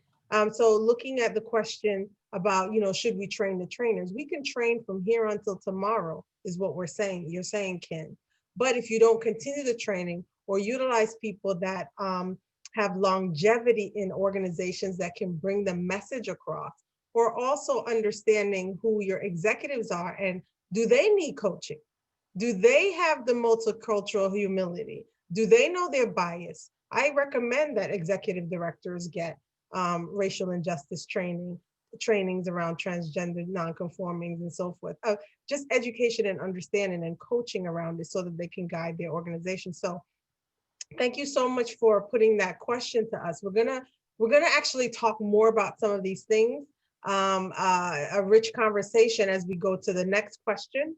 Speaker 1: So looking at the question about, should we train the trainers? We can train from here until tomorrow is what we're saying. You're saying, Ken. But if you don't continue the training or utilize people that have longevity in organizations that can bring the message across, or also understanding who your executives are and do they need coaching? Do they have the multicultural humility? Do they know their bias? I recommend that executive directors get racial injustice trainings around transgender, non-conforming, and so forth. Just education and understanding and coaching around it so that they can guide their organization. So thank you so much for putting that question to us. We're gonna actually talk more about some of these things, a rich conversation as we go to the next question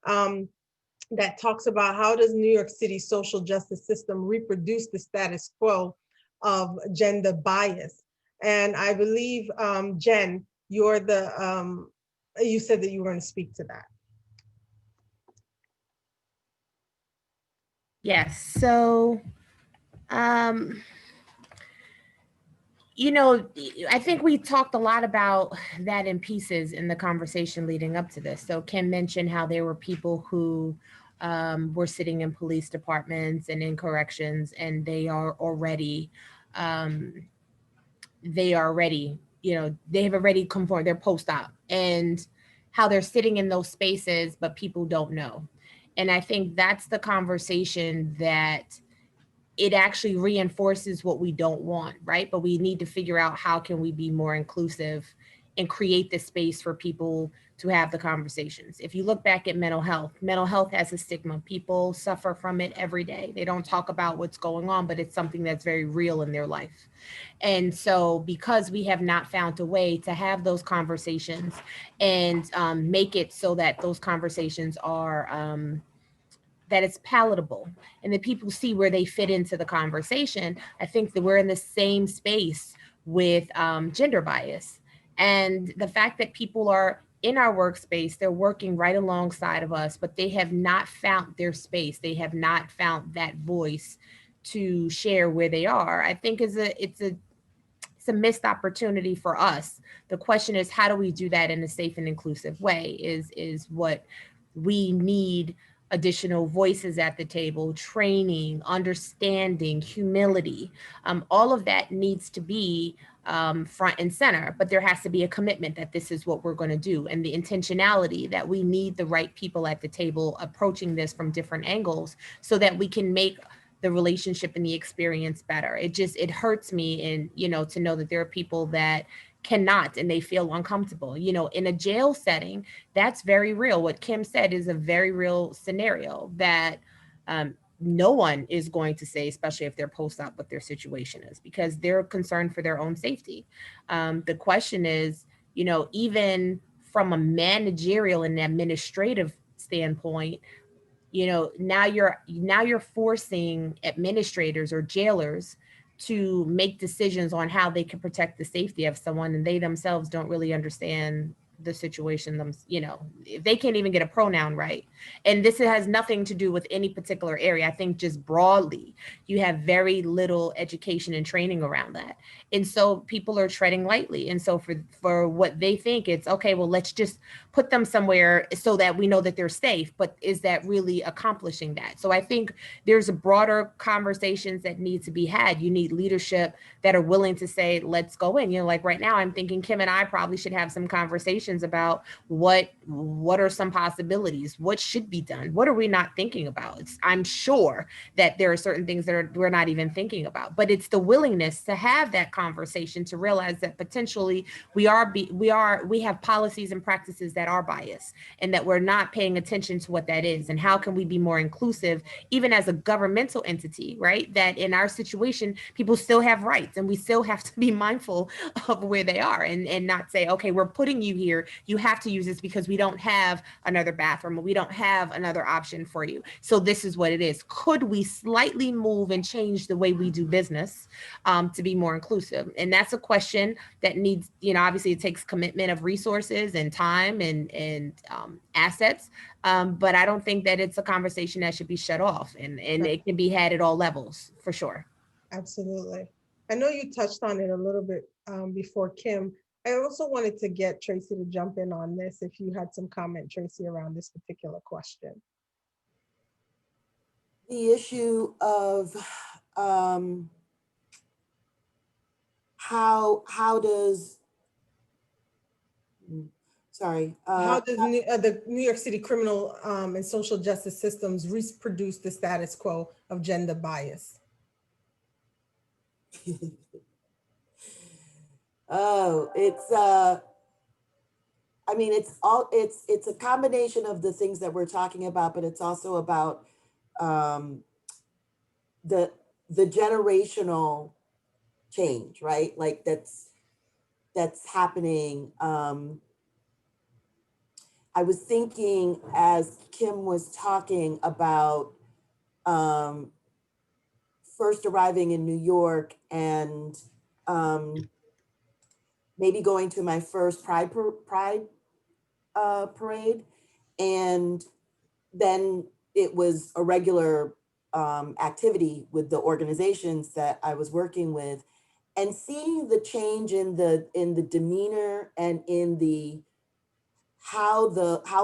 Speaker 1: that talks about how does New York City's social justice system reproduce the status quo of gender bias? And I believe, Jen, you said that you were going to speak to that.
Speaker 4: Yes. So, I think we talked a lot about that in pieces in the conversation leading up to this. So Kim mentioned how there were people who were sitting in police departments and in corrections, and they have already conformed, they're post-op, and how they're sitting in those spaces, but people don't know. And I think that's the conversation that it actually reinforces what we don't want, right? But we need to figure out how can we be more inclusive and create the space for people to have the conversations. If you look back at mental health has a stigma. People suffer from it every day. They don't talk about what's going on, but it's something that's very real in their life. And so because we have not found a way to have those conversations and make it so that those conversations are, that it's palatable and that people see where they fit into the conversation, I think that we're in the same space with gender bias. And the fact that people are in our workspace, they're working right alongside of us, but they have not found their space. They have not found that voice to share where they are. I think it's a missed opportunity for us. The question is, how do we do that in a safe and inclusive way is what we need. Additional voices at the table, training, understanding, humility, all of that needs to be front and center, but there has to be a commitment that this is what we're going to do, and the intentionality that we need the right people at the table approaching this from different angles so that we can make the relationship and the experience better. It hurts me, and to know that there are people that cannot and they feel uncomfortable. In a jail setting, that's very real. What Kim said is a very real scenario that no one is going to say, especially if they're post-op, what their situation is, because they're concerned for their own safety. The question is, even from a managerial and administrative standpoint, now you're forcing administrators or jailers to make decisions on how they can protect the safety of someone, and they themselves don't really understand the situation. If they can't even get a pronoun right. And this has nothing to do with any particular area. I think just broadly, you have very little education and training around that. And so people are treading lightly. And so for what they think, it's okay, well, let's just put them somewhere so that we know that they're safe. But is that really accomplishing that? So I think there's a broader conversations that need to be had. You need leadership that are willing to say, let's go in. Like right now, I'm thinking Kim and I probably should have some conversations conversations about what are some possibilities, what should be done, what are we not thinking about. I'm sure that there are certain things that we're not even thinking about, but it's the willingness to have that conversation, to realize that potentially we have policies and practices that are biased, and that we're not paying attention to what that is, and how can we be more inclusive, even as a governmental entity, right? That in our situation, people still have rights, and we still have to be mindful of where they are, and not say, okay, we're putting you here, you have to use this because we don't have another bathroom, or we don't have another option for you, so this is what it is. Could we slightly move and change the way we do business to be more inclusive? And that's a question that needs, obviously it takes commitment of resources and time and assets, but I don't think that it's a conversation that should be shut off, and it can be had at all levels, for sure.
Speaker 1: Absolutely. I know you touched on it a little bit before, Kim. I also wanted to get Tracie to jump in on this, if you had some comment, Tracie, around this particular question.
Speaker 2: The issue of how does, sorry.
Speaker 1: How does the New York City criminal and social justice systems reproduce the status quo of gender bias?
Speaker 2: Oh, it's I mean, it's a combination of the things that we're talking about, but it's also about the generational change, right? Like that's happening. I was thinking as Kim was talking about first arriving in New York and maybe going to my first Pride parade, and then it was a regular activity with the organizations that I was working with, and seeing the change in the demeanor and in the how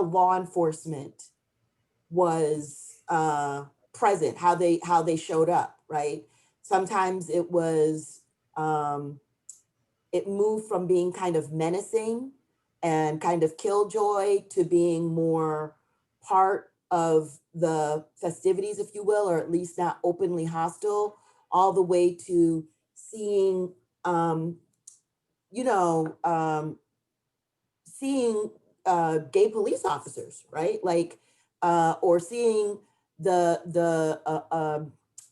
Speaker 2: law enforcement was present, how they showed up, right? Sometimes it was it moved from being kind of menacing and kind of killjoy to being more part of the festivities, if you will, or at least not openly hostile, all the way to seeing, seeing gay police officers, right? Like, or seeing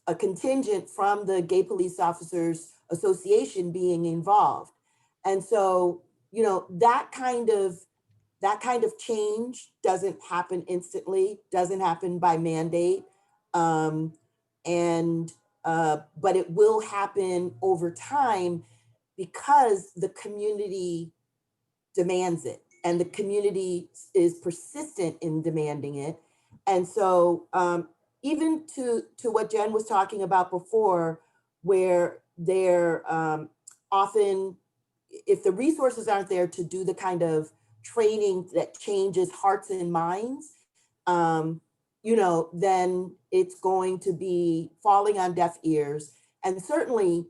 Speaker 2: a contingent from the Gay Police Officers Association being involved. And so, that kind of change doesn't happen instantly, doesn't happen by mandate. And but it will happen over time because the community demands it, and the community is persistent in demanding it. And so even to what Jen was talking about before, where they're often, if the resources aren't there to do the kind of training that changes hearts and minds, then it's going to be falling on deaf ears. And certainly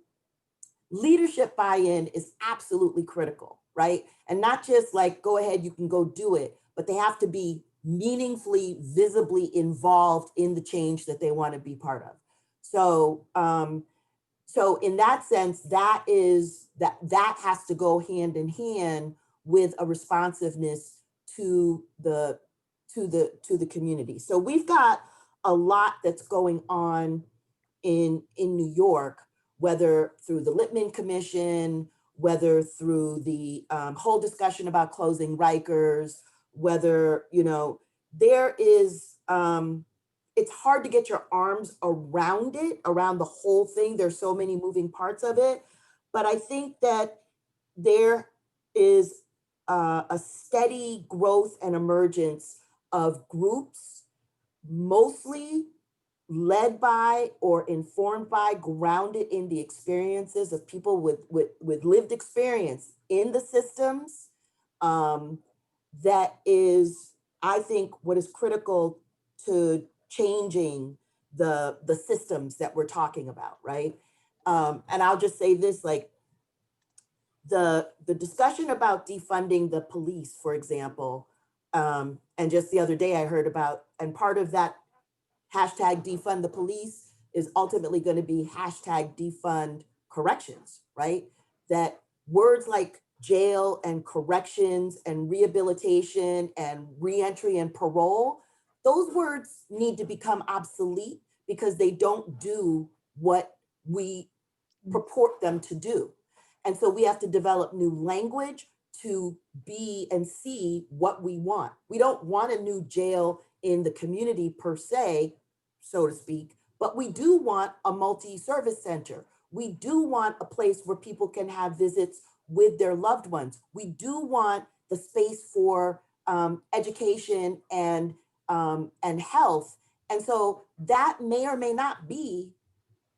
Speaker 2: leadership buy-in is absolutely critical, right? And not just like, go ahead, you can go do it, but they have to be meaningfully, visibly involved in the change that they want to be part of. So, so in that sense, that has to go hand in hand with a responsiveness to the community. So we've got a lot that's going on in New York, whether through the Lippman Commission, whether through the whole discussion about closing Rikers, whether, there is, it's hard to get your arms around it, around the whole thing. There's so many moving parts of it. But I think that there is a steady growth and emergence of groups, mostly led by or informed by, grounded in the experiences of people with lived experience in the systems. That is, I think, what is critical to changing the systems that we're talking about, right? And I'll just say this, like, the discussion about defunding the police, for example, and just the other day I heard about, and part of that hashtag defund the police is ultimately going to be hashtag defund corrections, right? That words like jail and corrections and rehabilitation and reentry and parole, those words need to become obsolete because they don't do what we purport them to do. And so we have to develop new language to be and see what we want. We don't want a new jail in the community per se, so to speak, but we do want a multi-service center. We do want a place where people can have visits with their loved ones. We do want the space for education and health. And so that may or may not be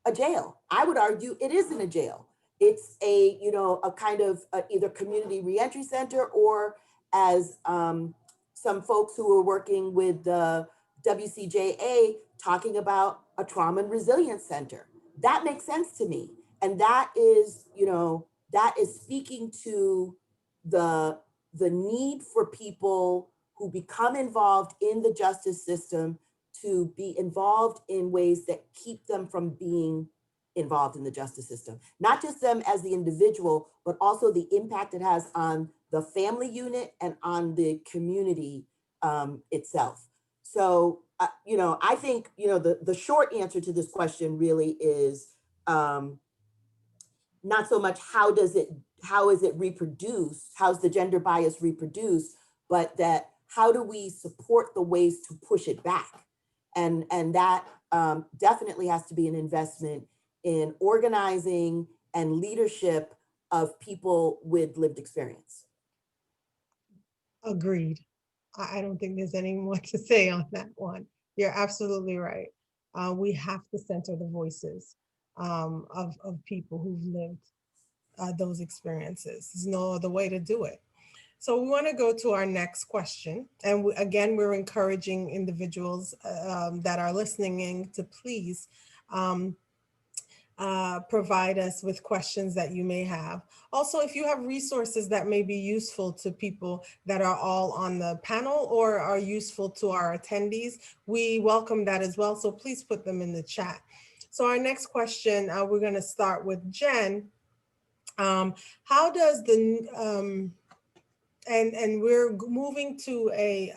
Speaker 2: a jail. I would argue it isn't a jail. It's a, you know, a kind of either community reentry center, or as some folks who are working with the WCJA talking about a trauma and resilience center. That makes sense to me. And that is, you know, that is speaking to the need for people who become involved in the justice system to be involved in ways that keep them from being involved in the justice system. Not just them as the individual, but also the impact it has on the family unit and on the community itself. So, you know, I think, you know, the short answer to this question really is not so much how is it reproduced, how's the gender bias reproduced, but that how do we support the ways to push it back? And that definitely has to be an investment in organizing and leadership of people with lived experience.
Speaker 1: Agreed. I don't think there's any more to say on that one. You're absolutely right. We have to center the voices of people who've lived those experiences. There's no other way to do it. So we want to go to our next question. And again, we're encouraging individuals that are listening in to please provide us with questions that you may have. Also, if you have resources that may be useful to people that are all on the panel or are useful to our attendees, we welcome that as well. So please put them in the chat. So our next question, we're going to start with Jen. How does the and we're moving to a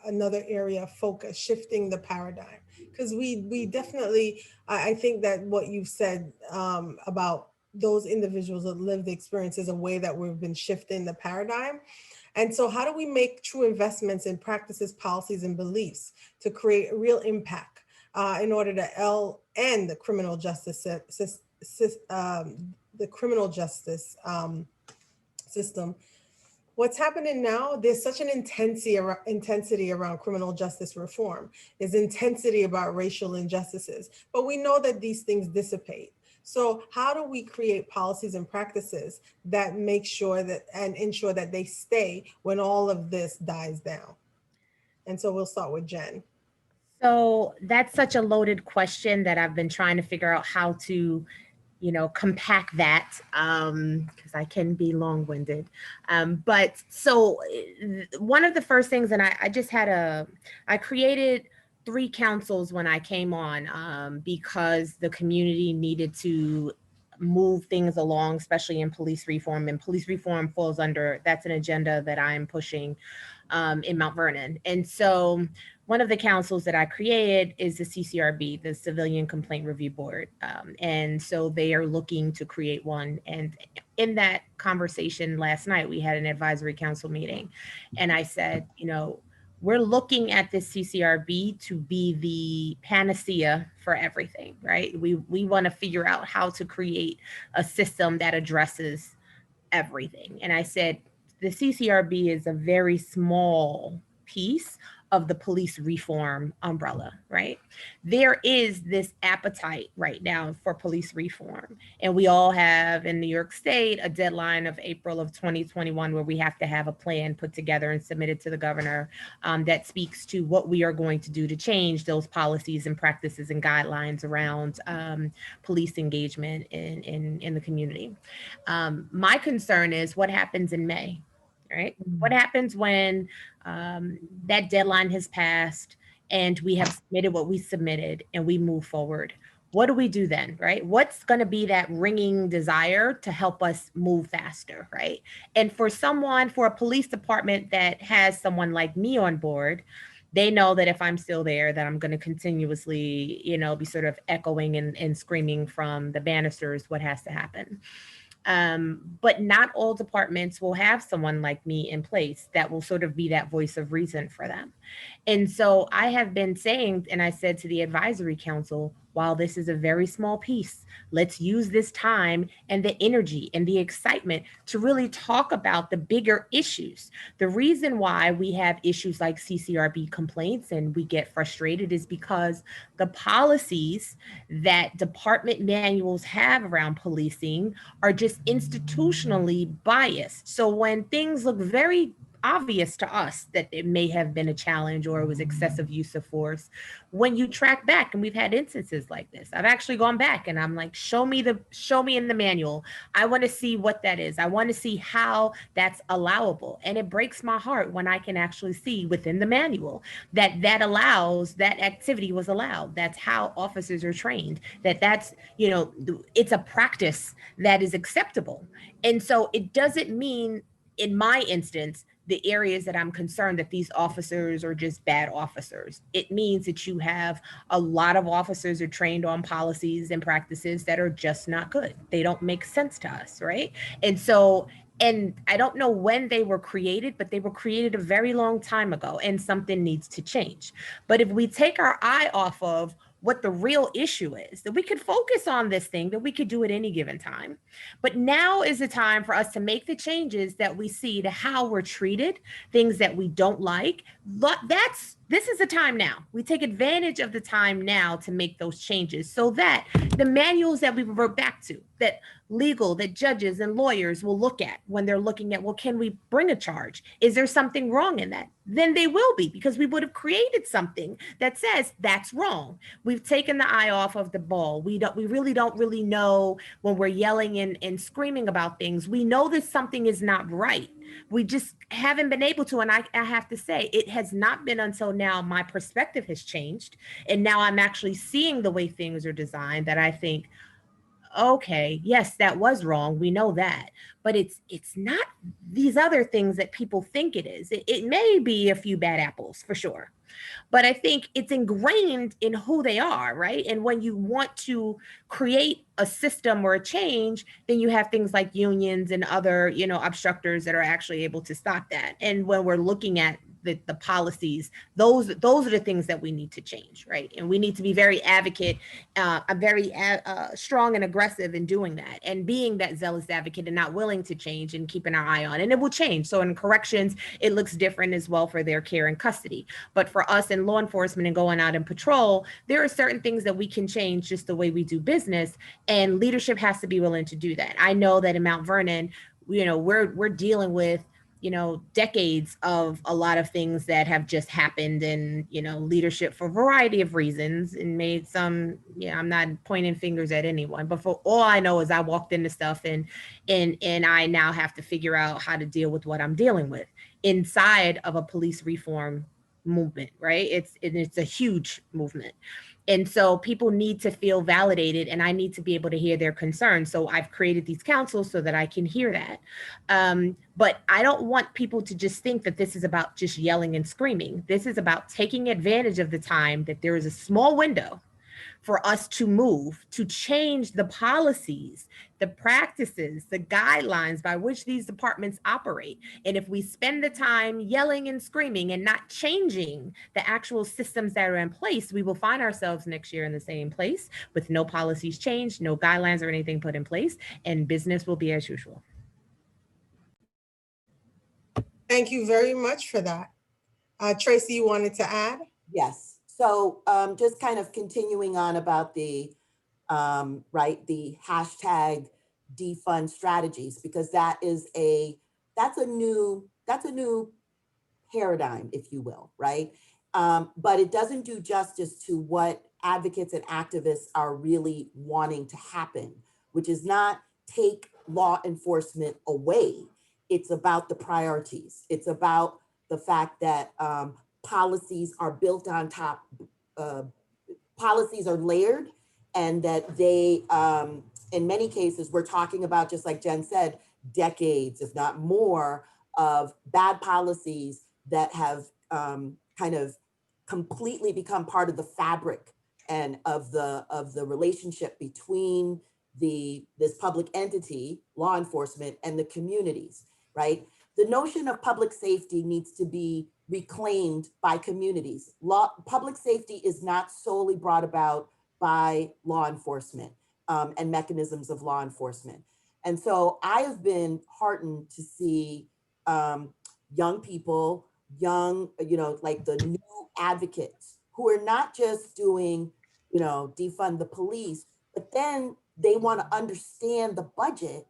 Speaker 1: another area of focus, shifting the paradigm, because we definitely, I think that what you've said about those individuals that live the experience is a way that we've been shifting the paradigm. And so how do we make true investments in practices, policies, and beliefs to create a real impact in order to end the criminal justice system? What's happening now, there's such an intensity around criminal justice reform. There's intensity about racial injustices, but we know that these things dissipate. So how do we create policies and practices that make sure that and ensure that they stay when all of this dies down? And so we'll start with Jen.
Speaker 4: So that's such a loaded question that I've been trying to figure out how to, you know, compact that, because I can be long-winded. But so one of the first things, and I created 3 councils when I came on because the community needed to move things along, especially in police reform. And police reform falls under, that's an agenda that I'm pushing in Mount Vernon. And so one of the councils that I created is the CCRB, the Civilian Complaint Review Board. And so they are looking to create one. And in that conversation last night, we had an advisory council meeting. And I said, you know, we're looking at this CCRB to be the panacea for everything, right? We want to figure out how to create a system that addresses everything. And I said, the CCRB is a very small piece of the police reform umbrella, right? There is this appetite right now for police reform. And we all have in New York State a deadline of April of 2021 where we have to have a plan put together and submitted to the governor that speaks to what we are going to do to change those policies and practices and guidelines around police engagement in the community. My concern is what happens in May, right? What happens when that deadline has passed and we have submitted what we submitted and we move forward? What do we do then, right? What's going to be that ringing desire to help us move faster, right? And for a police department that has someone like me on board, they know that if I'm still there, that I'm going to continuously, be sort of echoing and screaming from the banisters what has to happen. But not all departments will have someone like me in place that will sort of be that voice of reason for them. And so I have been saying, and I said to the advisory council, while this is a very small piece, let's use this time and the energy and the excitement to really talk about the bigger issues. The reason why we have issues like CCRB complaints and we get frustrated is because the policies that department manuals have around policing are just institutionally biased. So when things look very obvious to us that it may have been a challenge or it was excessive use of force, when you track back, and we've had instances like this, I've actually gone back and I'm like, show me in the manual. I want to see what that is. I want to see how that's allowable. And it breaks my heart when I can actually see within the manual that activity was allowed. That's how officers are trained, that's, it's a practice that is acceptable. And so it doesn't mean, in my instance, the areas that I'm concerned that these officers are just bad officers. It means that you have a lot of officers are trained on policies and practices that are just not good. They don't make sense to us, right? And I don't know when they were created, but they were created a very long time ago, and something needs to change. But if we take our eye off of what the real issue is, that we could focus on this thing, that we could do at any given time. But now is the time for us to make the changes that we see to how we're treated, things that we don't like. This is the time now. We take advantage of the time now to make those changes so that the manuals that we revert back to, that judges and lawyers will look at when they're looking at, well, can we bring a charge? Is there something wrong in that? Then they will be, because we would have created something that says that's wrong. We've taken the eye off of the ball. We really don't know when we're yelling and screaming about things. We know that something is not right. We just haven't been able to. And I have to say, it has not been until now my perspective has changed. And now I'm actually seeing the way things are designed that I think, okay, yes, that was wrong. We know that, but it's not these other things that people think it is. It may be a few bad apples for sure, but I think it's ingrained in who they are, right? And when you want to create a system or a change, then you have things like unions and other, obstructors that are actually able to stop that. And when we're looking at the policies, those are the things that we need to change, right? And we need to be very strong and aggressive in doing that, and being that zealous advocate and not willing to change and keeping our eye on, and it will change. So in corrections, it looks different as well for their care and custody. But for us in law enforcement and going out and patrol, there are certain things that we can change just the way we do business, and leadership has to be willing to do that. I know that in Mount Vernon, we're dealing with decades of a lot of things that have just happened, and leadership for a variety of reasons, and made some, I'm not pointing fingers at anyone, but for all I know is I walked into stuff and I now have to figure out how to deal with what I'm dealing with inside of a police reform movement, right? It's a huge movement. And so people need to feel validated, and I need to be able to hear their concerns. So I've created these councils so that I can hear that. But I don't want people to just think that this is about just yelling and screaming. This is about taking advantage of the time that there is a small window for us to move, to change the policies, the practices, the guidelines by which these departments operate. And if we spend the time yelling and screaming and not changing the actual systems that are in place, we will find ourselves next year in the same place with no policies changed, no guidelines or anything put in place, and business will be as usual.
Speaker 1: Thank you very much for that. Tracie, you wanted to add?
Speaker 2: Yes. So just kind of continuing on about the right, the hashtag defund strategies, because that's a new paradigm, if you will, right? But it doesn't do justice to what advocates and activists are really wanting to happen, which is not take law enforcement away. It's about the priorities. It's about the fact that policies are built on top, uh, policies are layered, and that they, in many cases, we're talking about, just like Jen said, decades, if not more, of bad policies that have kind of completely become part of the fabric and of the relationship between this public entity, law enforcement, and the communities, right? The notion of public safety needs to be reclaimed by communities. Public safety is not solely brought about by law enforcement and mechanisms of law enforcement. And so I have been heartened to see young people, like the new advocates who are not just doing, defund the police, but then they want to understand the budget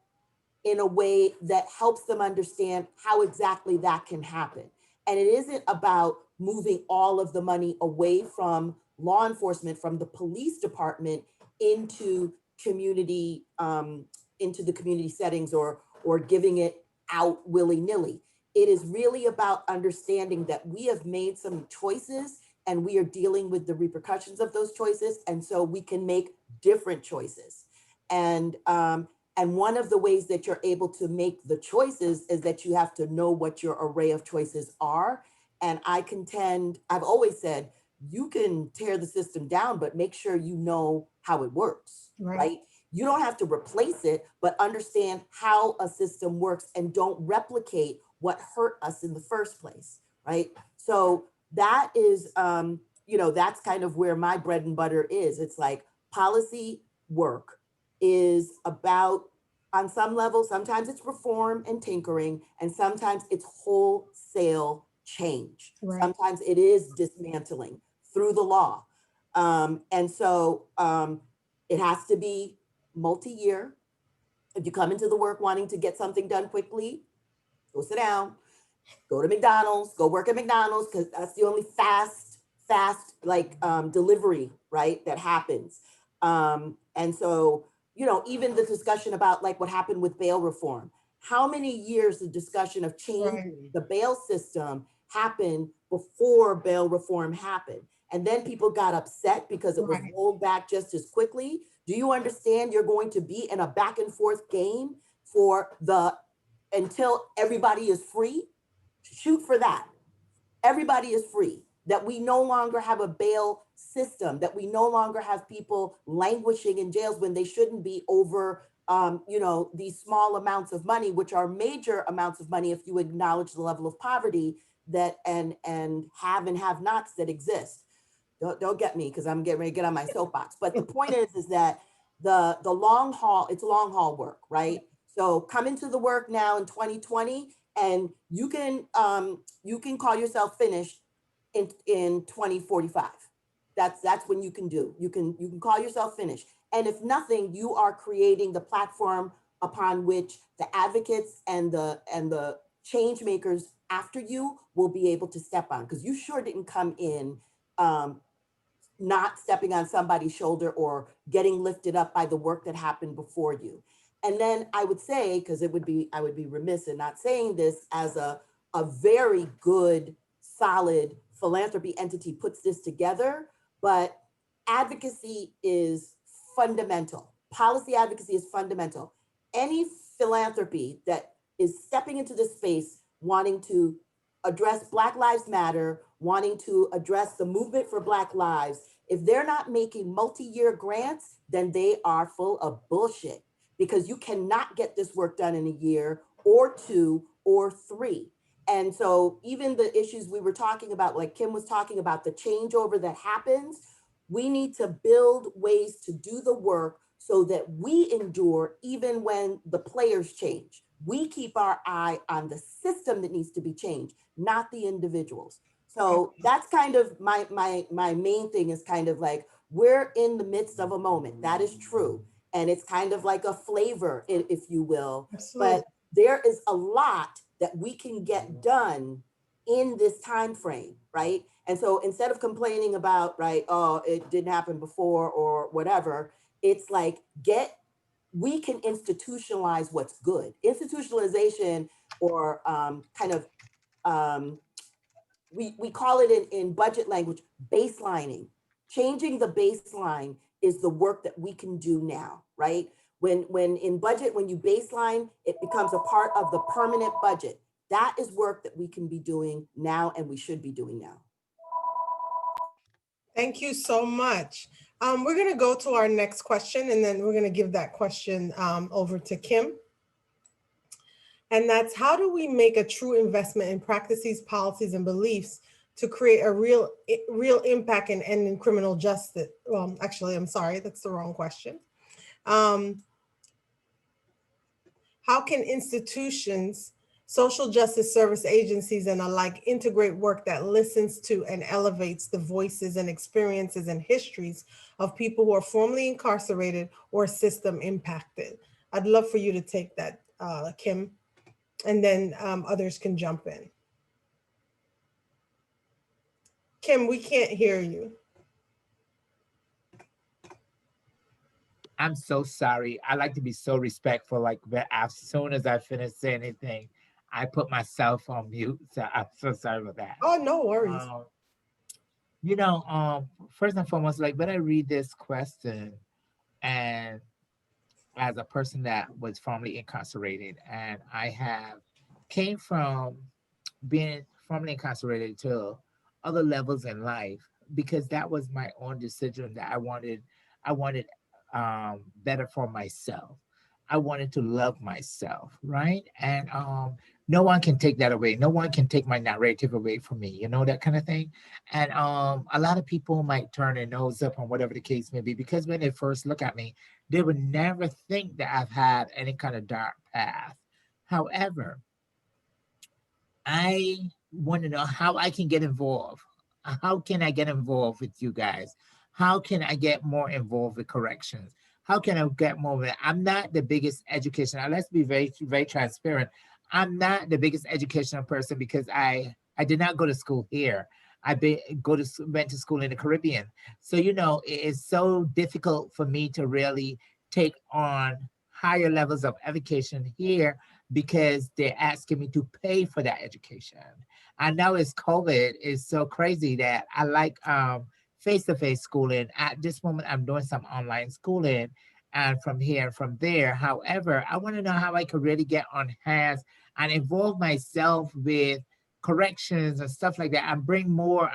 Speaker 2: in a way that helps them understand how exactly that can happen. And it isn't about moving all of the money away from law enforcement, from the police department into community, into the community settings, or giving it out willy-nilly. It is really about understanding that we have made some choices and we are dealing with the repercussions of those choices. And so we can make different choices. And one of the ways that you're able to make the choices is that you have to know what your array of choices are. And I've always said, you can tear the system down, but make sure you know how it works, right? You don't have to replace it, but understand how a system works and don't replicate what hurt us in the first place, right? So that is, that's kind of where my bread and butter is. It's like policy work is about, on some level, sometimes it's reform and tinkering, and sometimes it's wholesale change.
Speaker 4: Right.
Speaker 2: Sometimes it is dismantling through the law. And so it has to be multi-year. If you come into the work wanting to get something done quickly, go sit down, go to McDonald's, go work at McDonald's, because that's the only fast delivery, right, that happens. And so, even the discussion about like what happened with bail reform, how many years the discussion of changing the bail system happened before bail reform happened? And then people got upset because it was rolled back just as quickly. Do you understand you're going to be in a back and forth game until everybody is free? Shoot for that. Everybody is free. That we no longer have a bail system, that we no longer have people languishing in jails when they shouldn't be over, these small amounts of money, which are major amounts of money if you acknowledge the level of poverty that and have nots that exist. Don't get me, because I'm getting ready to get on my soapbox. But the point is that the long haul, it's long haul work, right? So come into the work now in 2020, and you can call yourself finished in 2045. That's when you can call yourself finished. And if nothing, you are creating the platform upon which the advocates and the change makers after you will be able to step on, because you sure didn't come in not stepping on somebody's shoulder or getting lifted up by the work that happened before you. And then I would say, because I would be remiss in not saying this, as a very good, solid philanthropy entity puts this together, but advocacy is fundamental. Policy advocacy is fundamental. Any philanthropy that is stepping into this space wanting to address Black Lives Matter, wanting to address the movement for Black lives, if they're not making multi-year grants, then they are full of bullshit, because you cannot get this work done in a year or 2 or 3. And so even the issues we were talking about, like Kim was talking about, the changeover that happens, we need to build ways to do the work so that we endure even when the players change. We keep our eye on the system that needs to be changed, not the individuals. So that's kind of my main thing is kind of like, we're in the midst of a moment. That is true. And it's kind of like a flavor, if you will.
Speaker 1: Absolutely.
Speaker 2: But there is a lot that we can get done in this time frame, right? And so instead of complaining about, right, oh, it didn't happen before or whatever, it's like, we can institutionalize what's good. Institutionalization, or kind of, we call it in budget language, baselining. Changing the baseline is the work that we can do now, right? When in budget, when you baseline, it becomes a part of the permanent budget. That is work that we can be doing now, and we should be doing now.
Speaker 1: Thank you so much. We're going to go to our next question, and then we're going to give that question over to Kim. And that's, how do we make a true investment in practices, policies, and beliefs to create a real impact in ending criminal justice? Well, actually, I'm sorry, that's the wrong question. How can institutions, social justice service agencies, and alike integrate work that listens to and elevates the voices and experiences and histories of people who are formerly incarcerated or system impacted? I'd love for you to take that, Kim, and then others can jump in. Kim, we can't hear you.
Speaker 3: I'm so sorry. I like to be so respectful. Like, as soon as I finish saying anything, I put myself on mute. So I'm so sorry about that.
Speaker 1: Oh, no worries.
Speaker 3: First and foremost, like, when I read this question, and as a person that was formerly incarcerated, and I came from being formerly incarcerated to other levels in life, because that was my own decision, that I wanted better for myself. I wanted to love myself, right? And no one can take that away. No one can take my narrative away from me, that kind of thing. And a lot of people might turn their nose up on whatever the case may be, because when they first look at me, they would never think that I've had any kind of dark path. However, I want to know how I can get involved. How can I get involved with you guys? How can I get more involved with corrections? How can I get more of it? I'm not the biggest educational. Let's be very, very transparent. I'm not the biggest educational person, because I did not go to school here. Went to school in the Caribbean. So, it is so difficult for me to really take on higher levels of education here, because they're asking me to pay for that education. And now it's COVID, is so crazy that I like face-to-face schooling. At this moment, I'm doing some online schooling, and from here and from there. However, I want to know how I could really get on hands and involve myself with corrections and stuff like that, and bring more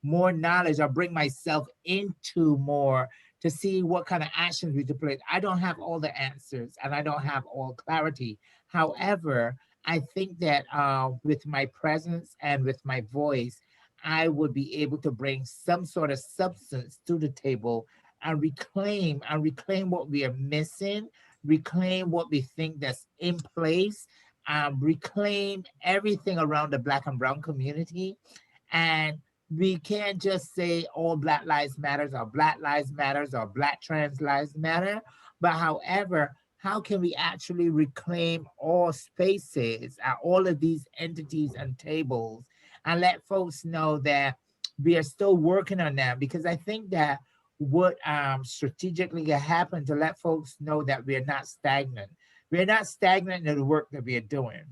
Speaker 3: knowledge, or bring myself into more, to see what kind of actions we deploy. I don't have all the answers, and I don't have all clarity. However, I think that with my presence and with my voice, I would be able to bring some sort of substance to the table, and reclaim what we are missing, reclaim what we think that's in place, reclaim everything around the Black and Brown community. And we can't just say all Black Lives Matters, or Black Lives Matters, or Black Trans Lives Matter. But however, how can we actually reclaim all spaces at all of these entities and tables, and let folks know that we are still working on them? Because I think that what strategically happened, to let folks know that we are not stagnant. We are not stagnant in the work that we are doing.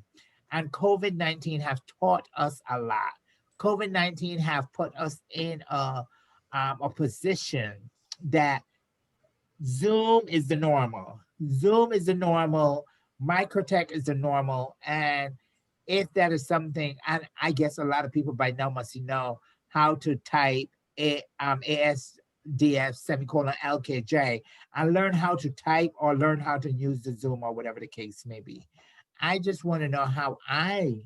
Speaker 3: And COVID-19 have taught us a lot. COVID-19 have put us in a position that Zoom is the normal. Zoom is the normal. Microtech is the normal. And if that is something, and I guess a lot of people by now must know how to type ASDF semicolon LKJ, and learn how to type, or learn how to use the Zoom, or whatever the case may be. I just want to know how I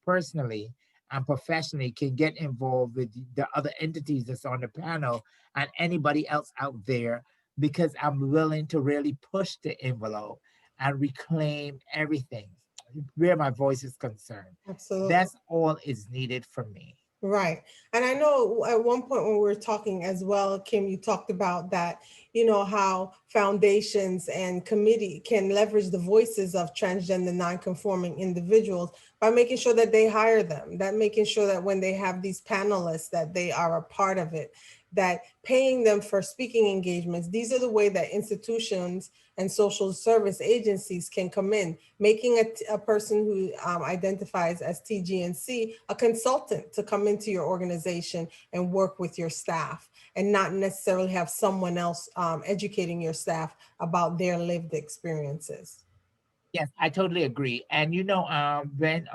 Speaker 3: personally and professionally can get involved with the other entities that's on the panel, and anybody else out there, because I'm willing to really push the envelope and reclaim everything where my voice is concerned.
Speaker 1: Absolutely.
Speaker 3: That's all is needed from me.
Speaker 1: Right. And I know at one point when we were talking as well, Kim, you talked about that, how foundations and committee can leverage the voices of transgender non-conforming individuals by making sure that they hire them, that making sure that when they have these panelists, that they are a part of it, that paying them for speaking engagements. These are the way that institutions and social service agencies can come in, making a person who identifies as TGNC a consultant to come into your organization and work with your staff, and not necessarily have someone else educating your staff about their lived experiences.
Speaker 3: Yes, I totally agree. And when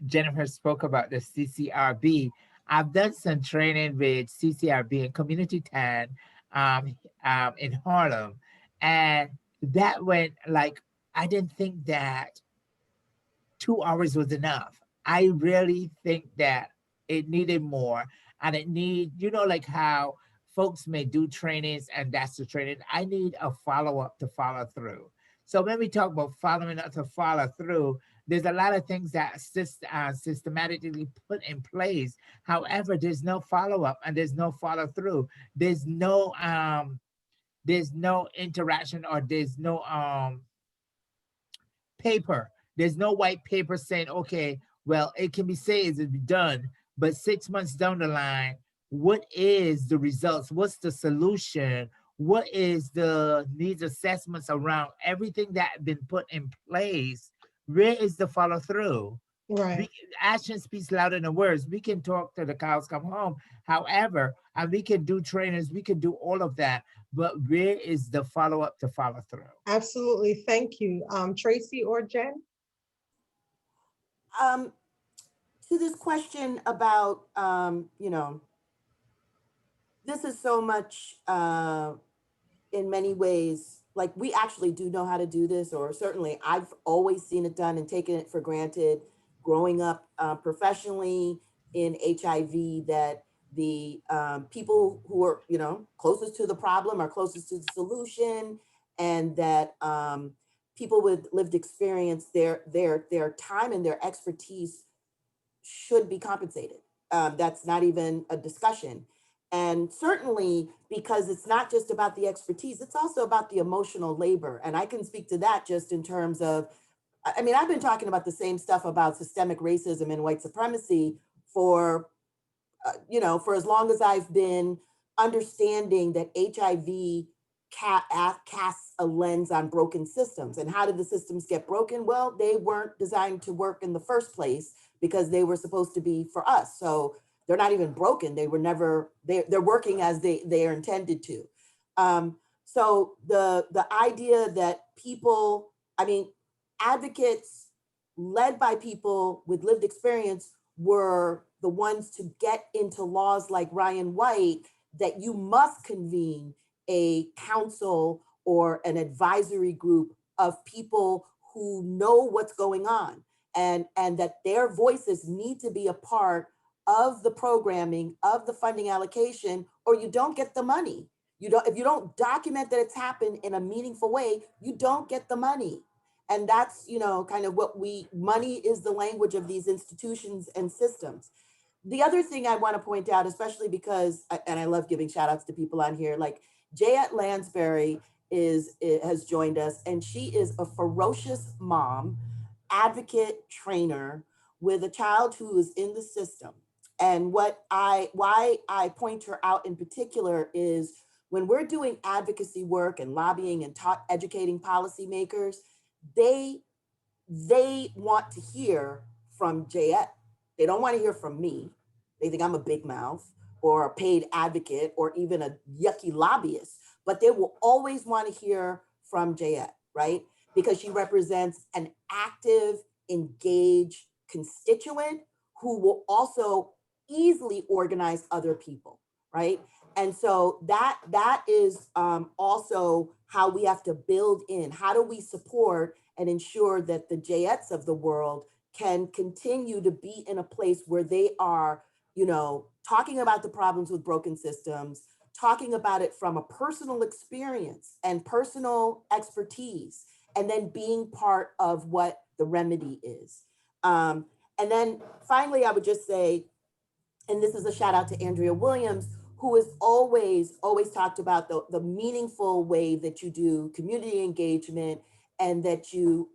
Speaker 3: Jennifer spoke about the CCRB, I've done some training with CCRB and Community 10 in Harlem. And that went like, I didn't think that 2 hours was enough. I really think that it needed more, and it like how folks may do trainings and that's the training. I need a follow-up to follow through. So when we talk about following up to follow through, there's a lot of things that systematically put in place. However, there's no follow-up and there's no follow through. There's no interaction, or there's no paper. There's no white paper saying, okay, well, it can be said it's done, but 6 months down the line, what is the results? What's the solution? What is the needs assessments around everything that been put in place? Where is the follow through?
Speaker 1: Right.
Speaker 3: Action speaks louder than words. We can talk till the cows come home. However, and we can do trainings, we can do all of that, but where is the follow up to follow through?
Speaker 1: Absolutely. Thank you. Tracy or Jen?
Speaker 2: To this question about, this is so much, in many ways, like we actually do know how to do this, or certainly I've always seen it done and taken it for granted growing up professionally in HIV, that the people who are, closest to the problem are closest to the solution, and that people with lived experience, their time and their expertise should be compensated. That's not even a discussion. And certainly because it's not just about the expertise, it's also about the emotional labor. And I can speak to that just in terms of, I mean, I've been talking about the same stuff about systemic racism and white supremacy for, for as long as I've been understanding that HIV casts a lens on broken systems. And how did the systems get broken? Well, they weren't designed to work in the first place because they were supposed to be for us. So they're not even broken. They were never, they're working as they are intended to. So the idea that people, I mean, advocates led by people with lived experience were the ones to get into laws like Ryan White, that you must convene a council or an advisory group of people who know what's going on, and that their voices need to be a part of the programming, of the funding allocation, or you don't get the money. If you don't document that it's happened in a meaningful way, you don't get the money. And that's, kind of money is the language of these institutions and systems. The other thing I want to point out, especially because, and I love giving shout outs to people on here, like Jayette Lansbury has joined us, and she is a ferocious mom, advocate, trainer with a child who is in the system. And why I point her out in particular is when we're doing advocacy work and lobbying and educating policymakers, they want to hear from Jayette. They don't want to hear from me. They think I'm a big mouth or a paid advocate or even a yucky lobbyist, but they will always want to hear from Jayette, right? Because she represents an active, engaged constituent who will also easily organize other people, right? And so that is also how we have to build in. How do we support and ensure that the Jayettes of the world can continue to be in a place where they are, talking about the problems with broken systems, talking about it from a personal experience and personal expertise, and then being part of what the remedy is. And then finally, I would just say, and this is a shout out to Andrea Williams, who has always talked about the meaningful way that you do community engagement and that you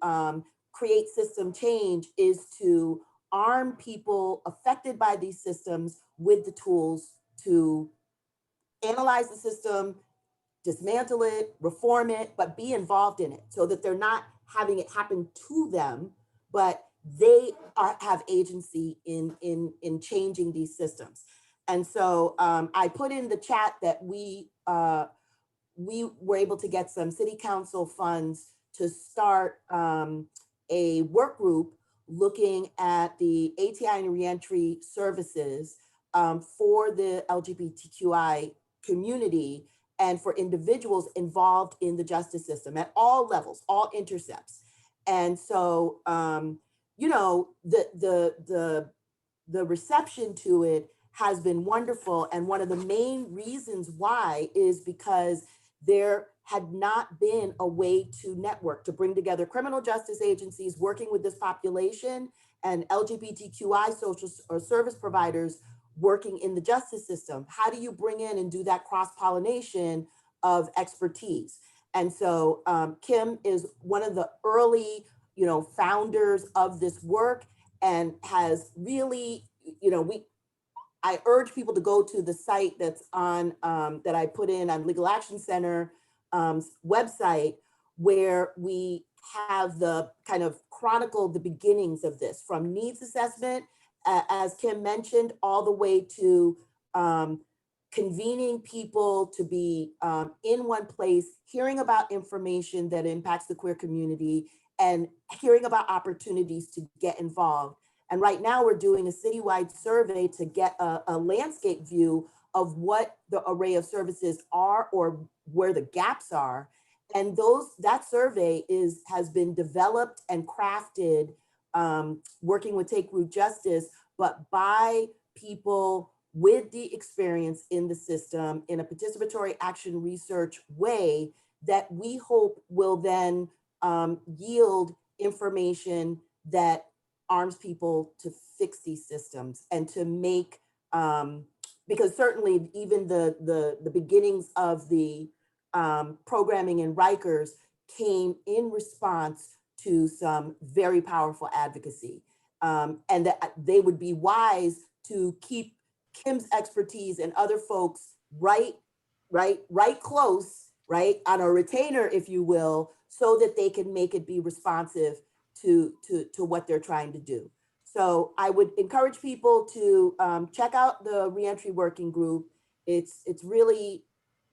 Speaker 2: create system change is to arm people affected by these systems with the tools to analyze the system, dismantle it, reform it, but be involved in it so that they're not having it happen to them, but have agency in changing these systems. And so I put in the chat that we were able to get some city council funds to start a work group looking at the ATI and reentry services for the LGBTQI community and for individuals involved in the justice system at all levels, all intercepts. And so, you know, the reception to it has been wonderful. And one of the main reasons why is because there had not been a way to network, to bring together criminal justice agencies working with this population and LGBTQI social or service providers working in the justice system. How do you bring in and do that cross-pollination of expertise? And so Kim is one of the early, you know, founders of this work and has really, you know, I urge people to go to the site that's on, that I put in on Legal Action Center website, where we have the kind of chronicle the beginnings of this, from needs assessment, as Kim mentioned, all the way to convening people to be in one place, hearing about information that impacts the queer community and hearing about opportunities to get involved. And right now we're doing a citywide survey to get a landscape view of what the array of services are or where the gaps are. And that survey has been developed and crafted working with Take Root Justice, but by people with the experience in the system in a participatory action research way that we hope will then yield information that arms people to fix these systems and to make, because certainly even the beginnings of the programming in Rikers came in response to some very powerful advocacy. And that they would be wise to keep Kim's expertise and other folks right close, right, on a retainer, if you will, so that they can make it be responsive to what they're trying to do. So I would encourage people to check out the reentry working group. It's really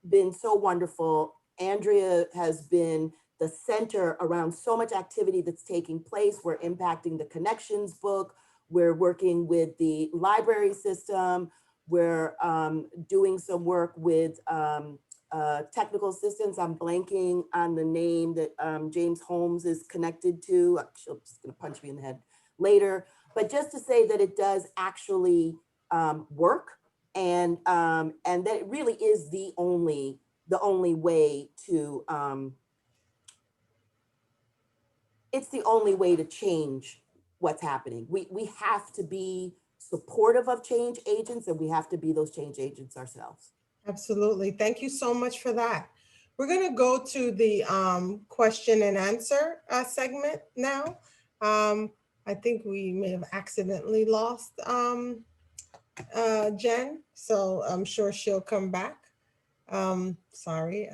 Speaker 2: been so wonderful. Andrea has been the center around so much activity that's taking place. We're impacting the Connections book. We're working with the library system. We're doing some work with technical assistance. I'm blanking on the name that James Holmes is connected to. She's gonna punch me in the head later. But just to say that it does actually work, and that it really is the only way to, it's the only way to change what's happening. We have to be supportive of change agents, and we have to be those change agents ourselves.
Speaker 1: Absolutely. Thank you so much for that. We're going to go to the question and answer segment now. I think we may have accidentally lost Jen, so I'm sure she'll come back. Sorry,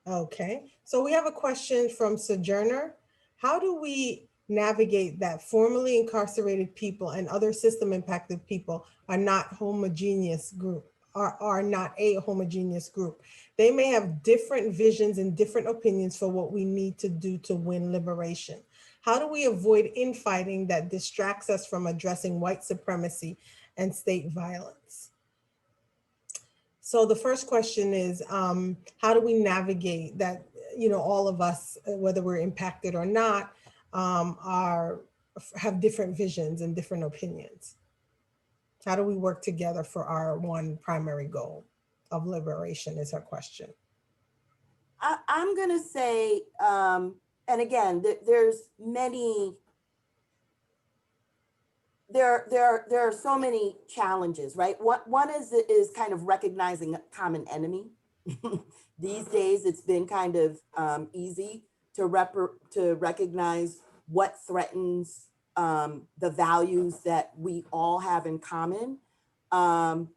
Speaker 1: okay. So we have a question from Sojourner. How do we navigate that formerly incarcerated people and other system impacted people are not homogeneous group, are not a homogeneous group? They may have different visions and different opinions for what we need to do to win liberation. How do we avoid infighting that distracts us from addressing white supremacy and state violence? So the first question is, how do we navigate that, you know, all of us, whether we're impacted or not, have different visions and different opinions? How do we work together for our one primary goal of liberation is her question.
Speaker 2: I'm gonna say, and again, there's there are so many challenges, right? One is kind of recognizing a common enemy. These days, it's been kind of easy to recognize what threatens the values that we all have in common. And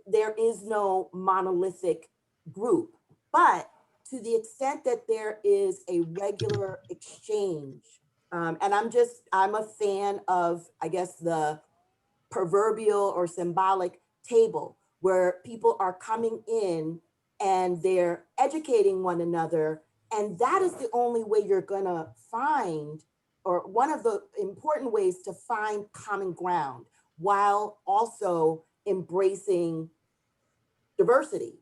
Speaker 2: there is no monolithic group, but to the extent that there is a regular exchange, and I'm a fan of, I guess, the proverbial or symbolic table where people are coming in and they're educating one another. And that is the only way you're gonna find, or one of the important ways to find common ground, while also embracing diversity,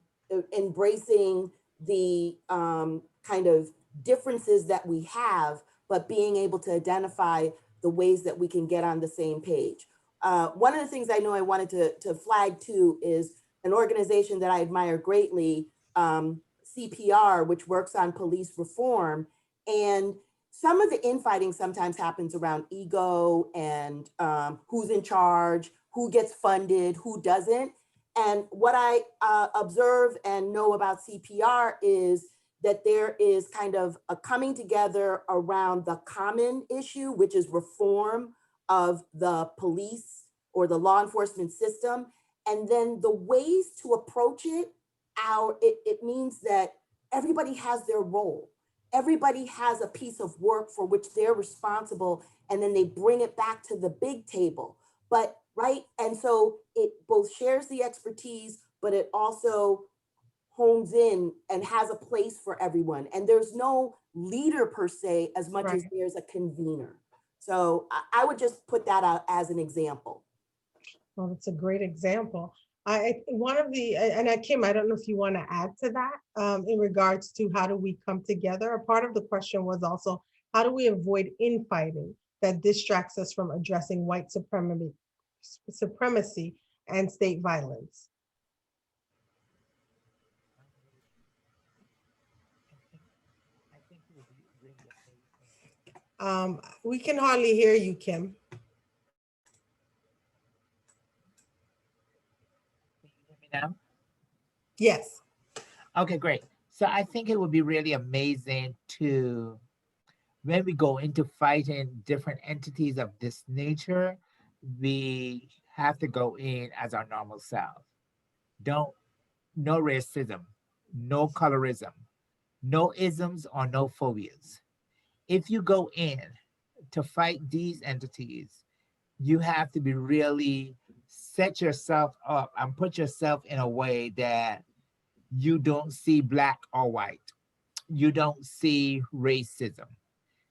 Speaker 2: embracing the kind of differences that we have, but being able to identify the ways that we can get on the same page. One of the things I know I wanted to flag too is an organization that I admire greatly, CPR, which works on police reform. And some of the infighting sometimes happens around ego and who's in charge, who gets funded, who doesn't. And what I observe and know about CPR is that there is kind of a coming together around the common issue, which is reform of the police or the law enforcement system. And then the ways to approach it, it means that everybody has their role. Everybody has a piece of work for which they're responsible, and then they bring it back to the big table. But right, and so it both shares the expertise, but it also hones in and has a place for everyone. And there's no leader per se, as much as there's a convener. So I would just put that out as an example.
Speaker 1: Well, that's a great example. Kim, I don't know if you want to add to that in regards to how do we come together. A part of the question was also, how do we avoid infighting that distracts us from addressing white supremacy and state violence? We can hardly hear you, Kim.
Speaker 3: Now?
Speaker 1: Yes.
Speaker 3: Okay, great. So I think it would be really amazing to, when we go into fighting different entities of this nature, we have to go in as our normal self. No racism, no colorism, no isms or no phobias. If you go in to fight these entities, you have to be really set yourself up and put yourself in a way that you don't see black or white. You don't see racism.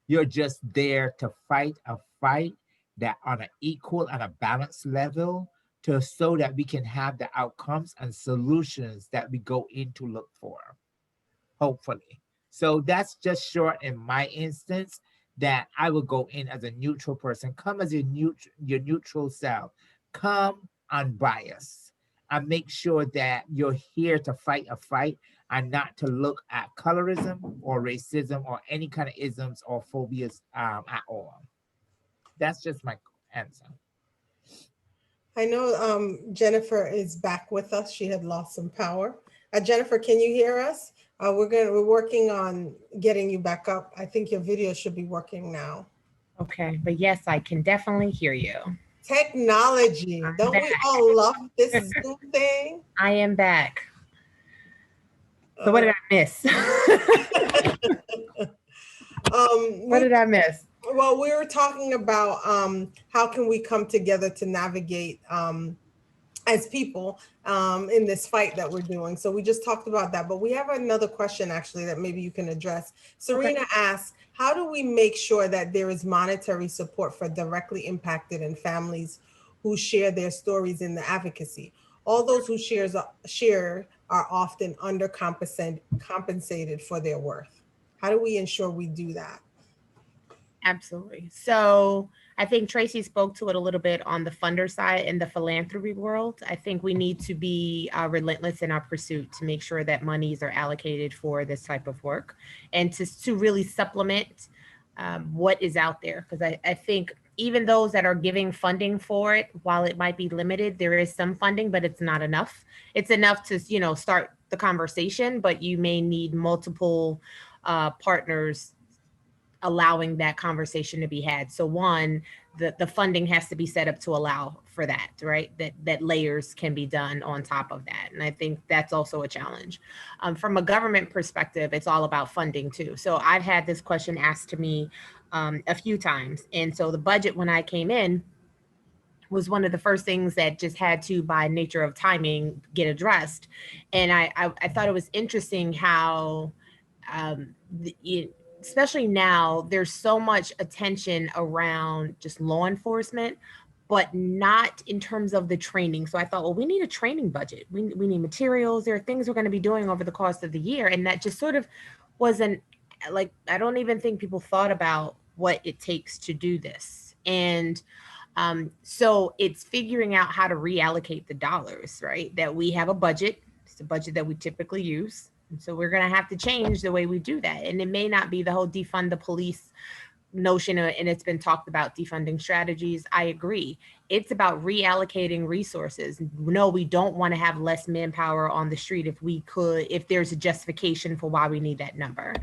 Speaker 3: You're just there to fight a fight that on an equal and a balanced level so that we can have the outcomes and solutions that we go in to look for, hopefully. So that's just short in my instance, that I will go in as a neutral person. Come as your neutral self. Come unbiased and make sure that you're here to fight a fight and not to look at colorism or racism or any kind of isms or phobias at all. That's just my answer.
Speaker 1: I know Jennifer is back with us. She had lost some power. Jennifer, can you hear us? We're working on getting you back up. I think your video should be working now.
Speaker 4: Okay, but yes, I can definitely hear you.
Speaker 1: Technology. Don't we all love this Zoom thing?
Speaker 4: I am back. So what did I miss? What did I miss?
Speaker 1: Well, we were talking about how can we come together to navigate as people in this fight that we're doing. So we just talked about that, but we have another question actually that maybe you can address. Serena asks, how do we make sure that there is monetary support for directly impacted and families who share their stories in the advocacy? All those who share are often compensated for their worth. How do we ensure we do that?
Speaker 4: Absolutely. So I think Tracie spoke to it a little bit on the funder side in the philanthropy world. I think we need to be relentless in our pursuit to make sure that monies are allocated for this type of work and to really supplement what is out there. Because I think even those that are giving funding for it, while it might be limited, there is some funding, but it's not enough. It's enough to, start the conversation, but you may need multiple partners allowing that conversation to be had. So one, the funding has to be set up to allow for that, right? That layers can be done on top of that. And I think that's also a challenge. From a government perspective, it's all about funding too. So I've had this question asked to me a few times. And so the budget, when I came in, was one of the first things that just had to, by nature of timing, get addressed. And I thought it was interesting how, especially now, there's so much attention around just law enforcement, but not in terms of the training. So I thought, well, we need a training budget. We need materials. There are things we're going to be doing over the course of the year. And that just sort of wasn't like, I don't even think people thought about what it takes to do this. And so it's figuring out how to reallocate the dollars, right? That we have a budget. It's a budget that we typically use. And so we're going to have to change the way we do that. And it may not be the whole defund the police notion, and it's been talked about, defunding strategies. I agree. It's about reallocating resources. No, we don't want to have less manpower on the street if there's a justification for why we need that number.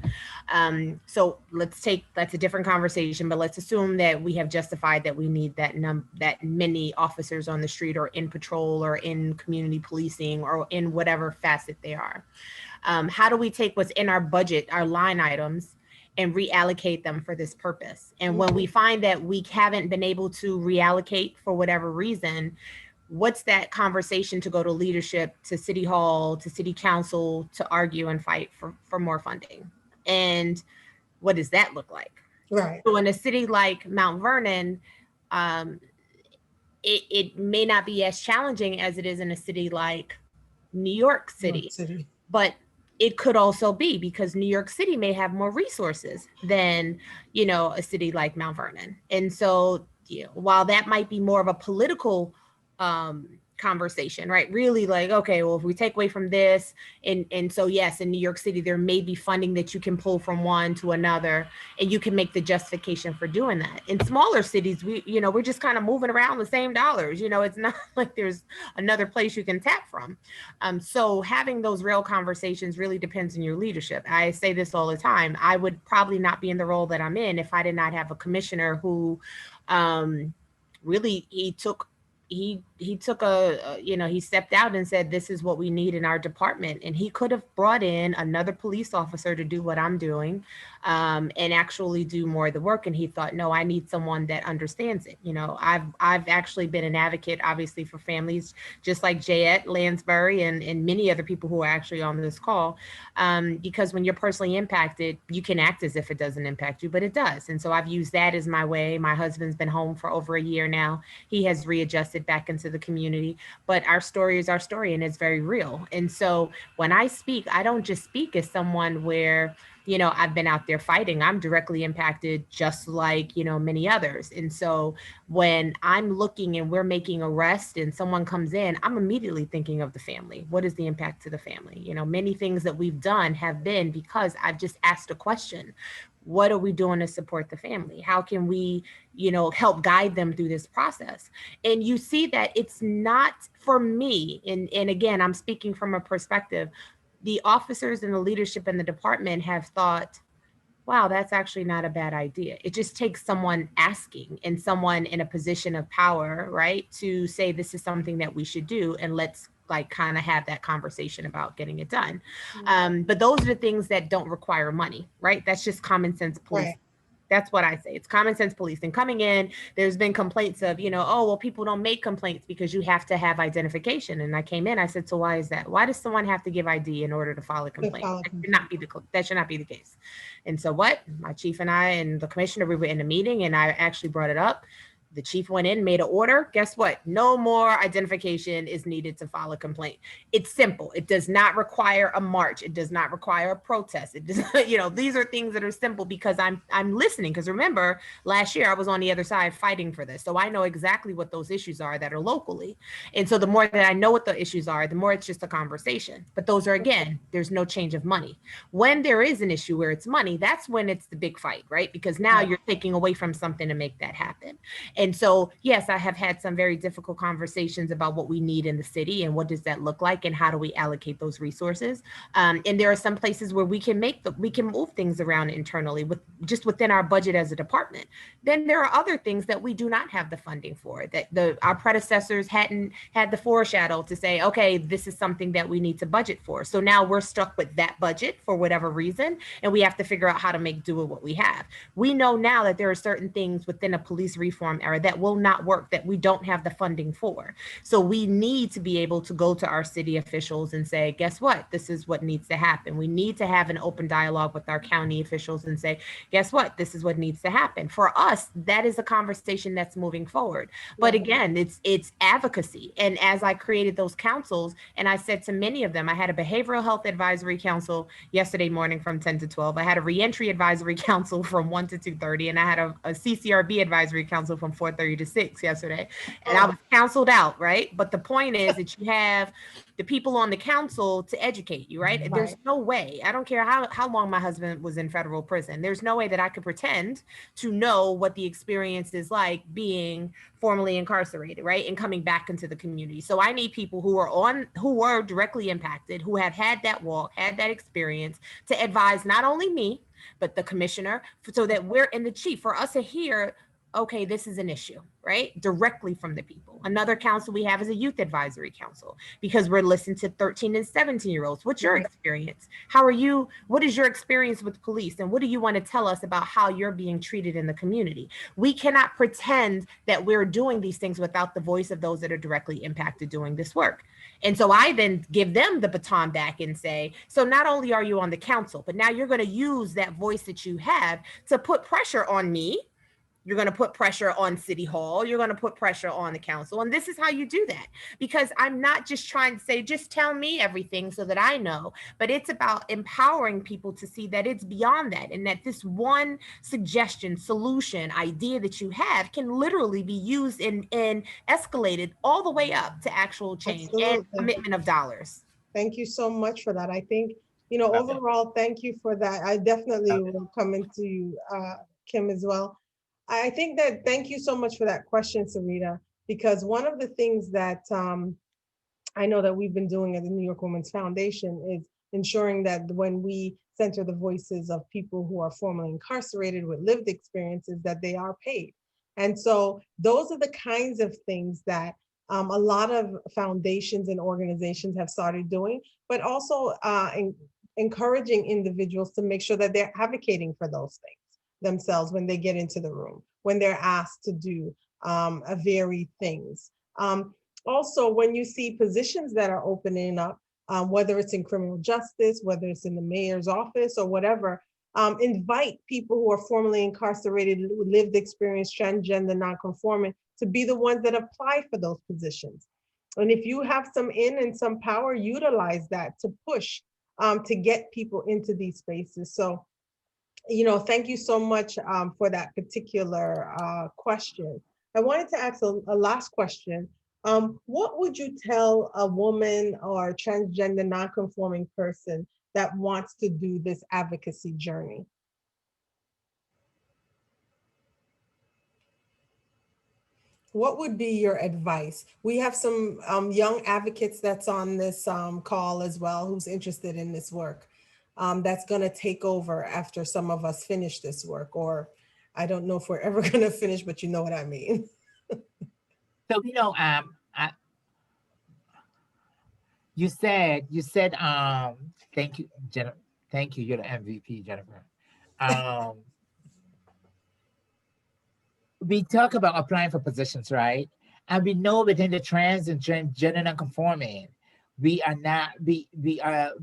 Speaker 4: So that's a different conversation, but let's assume that we have justified that we need that many officers on the street, or in patrol, or in community policing, or in whatever facet they are. How do we take what's in our budget, our line items, and reallocate them for this purpose? And when we find that we haven't been able to reallocate for whatever reason, what's that conversation to go to leadership, to city hall, to city council, to argue and fight for more funding? And what does that look like?
Speaker 1: Right.
Speaker 4: So in a city like Mount Vernon, it may not be as challenging as it is in a city like New York City. But it could also be because New York City may have more resources than, a city like Mount Vernon. And so, while that might be more of a political conversation, right? Really like, okay, well, if we take away from this, and so yes, in New York City, there may be funding that you can pull from one to another, and you can make the justification for doing that. In smaller cities, we're just kind of moving around the same dollars. It's not like there's another place you can tap from. So having those real conversations really depends on your leadership. I say this all the time. I would probably not be in the role that I'm in if I did not have a commissioner who really he stepped out and said, this is what we need in our department. And he could have brought in another police officer to do what I'm doing, and actually do more of the work. And he thought, no, I need someone that understands it. I've actually been an advocate, obviously, for families just like Jayette Lansbury and many other people who are actually on this call, because when you're personally impacted, you can act as if it doesn't impact you, but it does. And so I've used that as my way. My husband's been home for over a year now. He has readjusted back into the community, but our story is our story, and it's very real. And so when I speak, I don't just speak as someone where, I've been out there fighting. I'm directly impacted just like, many others. And so when I'm looking and we're making arrests and someone comes in, I'm immediately thinking of the family. What is the impact to the family? Many things that we've done have been because I've just asked a question. What are we doing to support the family? How can we, help guide them through this process? And you see that it's not for me. And again, I'm speaking from a perspective. The officers and the leadership in the department have thought, wow, that's actually not a bad idea. It just takes someone asking and someone in a position of power, right, to say this is something that we should do, and let's kind of have that conversation about getting it done. But those are the things that don't require money, right? That's just common sense policing. Right. That's what I say. It's common sense policing. Coming in, there's been complaints of, oh, well, people don't make complaints because you have to have identification. And I came in, I said, so why is that? Why does someone have to give ID in order to file a complaint? That should not be the case. And so my chief and I and the commissioner, we were in a meeting, and I actually brought it up. The chief went in, made an order. Guess what? No more identification is needed to file a complaint. It's simple. It does not require a march. It does not require a protest. It does, these are things that are simple because I'm listening. Because remember, last year I was on the other side fighting for this. So I know exactly what those issues are that are locally. And so the more that I know what the issues are, the more it's just a conversation. But those are, again, there's no change of money. When there is an issue where it's money, that's when it's the big fight, right? Because now you're taking away from something to make that happen. And so, yes, I have had some very difficult conversations about what we need in the city and what does that look like and how do we allocate those resources. And there are some places where we can move things around internally just within our budget as a department. Then there are other things that we do not have the funding for, that our predecessors hadn't had the foreshadow to say, okay, this is something that we need to budget for. So now we're stuck with that budget for whatever reason, and we have to figure out how to make do with what we have. We know now that there are certain things within a police reform era that will not work, that we don't have the funding for. So we need to be able to go to our city officials and say, guess what? This is what needs to happen. We need to have an open dialogue with our county officials and say, guess what? This is what needs to happen. For us, that is a conversation that's moving forward. But again, it's advocacy. And as I created those councils, and I said to many of them, I had a behavioral health advisory council yesterday morning from 10 to 12. I had a reentry advisory council from 1 to 2:30, and I had a CCRB advisory council from 4:30 to 6 yesterday. And I was counseled out, right? But the point is that you have the people on the council to educate you, right? There's no way, I don't care how long my husband was in federal prison, there's no way that I could pretend to know what the experience is like being formerly incarcerated, right? And coming back into the community. So I need people who were directly impacted, who have had that walk, had that experience, to advise not only me, but the commissioner, so that we're in the chief, for us to hear, okay, this is an issue, right? Directly from the people. Another council we have is a youth advisory council, because we're listening to 13 and 17-year-olds. What's your experience? What is your experience with police? And what do you want to tell us about how you're being treated in the community? We cannot pretend that we're doing these things without the voice of those that are directly impacted doing this work. And so I then give them the baton back and say, so not only are you on the council, but now you're going to use that voice that you have to put pressure on me. You're going to put pressure on City Hall. You're going to put pressure on the council. And this is how you do that. Because I'm not just trying to say, just tell me everything so that I know, but it's about empowering people to see that it's beyond that, and that this one suggestion, solution, idea that you have can literally be used and escalated all the way up to actual change and commitment of dollars.
Speaker 1: Thank you so much for that. I think, overall, thank you for that. I definitely will come into you, Kim, as well. I think that thank you so much for that question, Sarita, because one of the things that I know that we've been doing at the New York Women's Foundation is ensuring that when we center the voices of people who are formerly incarcerated with lived experiences, that they are paid. And so those are the kinds of things that a lot of foundations and organizations have started doing, but also encouraging individuals to make sure that they're advocating for those things themselves when they get into the room, when they're asked to do varied things. Also, when you see positions that are opening up, whether it's in criminal justice, whether it's in the mayor's office or whatever, invite people who are formerly incarcerated, lived experience, transgender, non-conforming, to be the ones that apply for those positions. And if you have some and some power, utilize that to push to get people into these spaces. So, thank you so much for that particular question. I wanted to ask a last question. What would you tell a woman or transgender non-conforming person that wants to do this advocacy journey? What would be your advice? We have some young advocates that's on this call as well, who's interested in this work. That's going to take over after some of us finish this work, or I don't know if we're ever going to finish, but you know what I mean.
Speaker 3: So, you said, thank you, Jennifer. Thank you. You're the MVP, Jennifer. We talk about applying for positions, right? And we know within the trans and transgender non-conforming, we are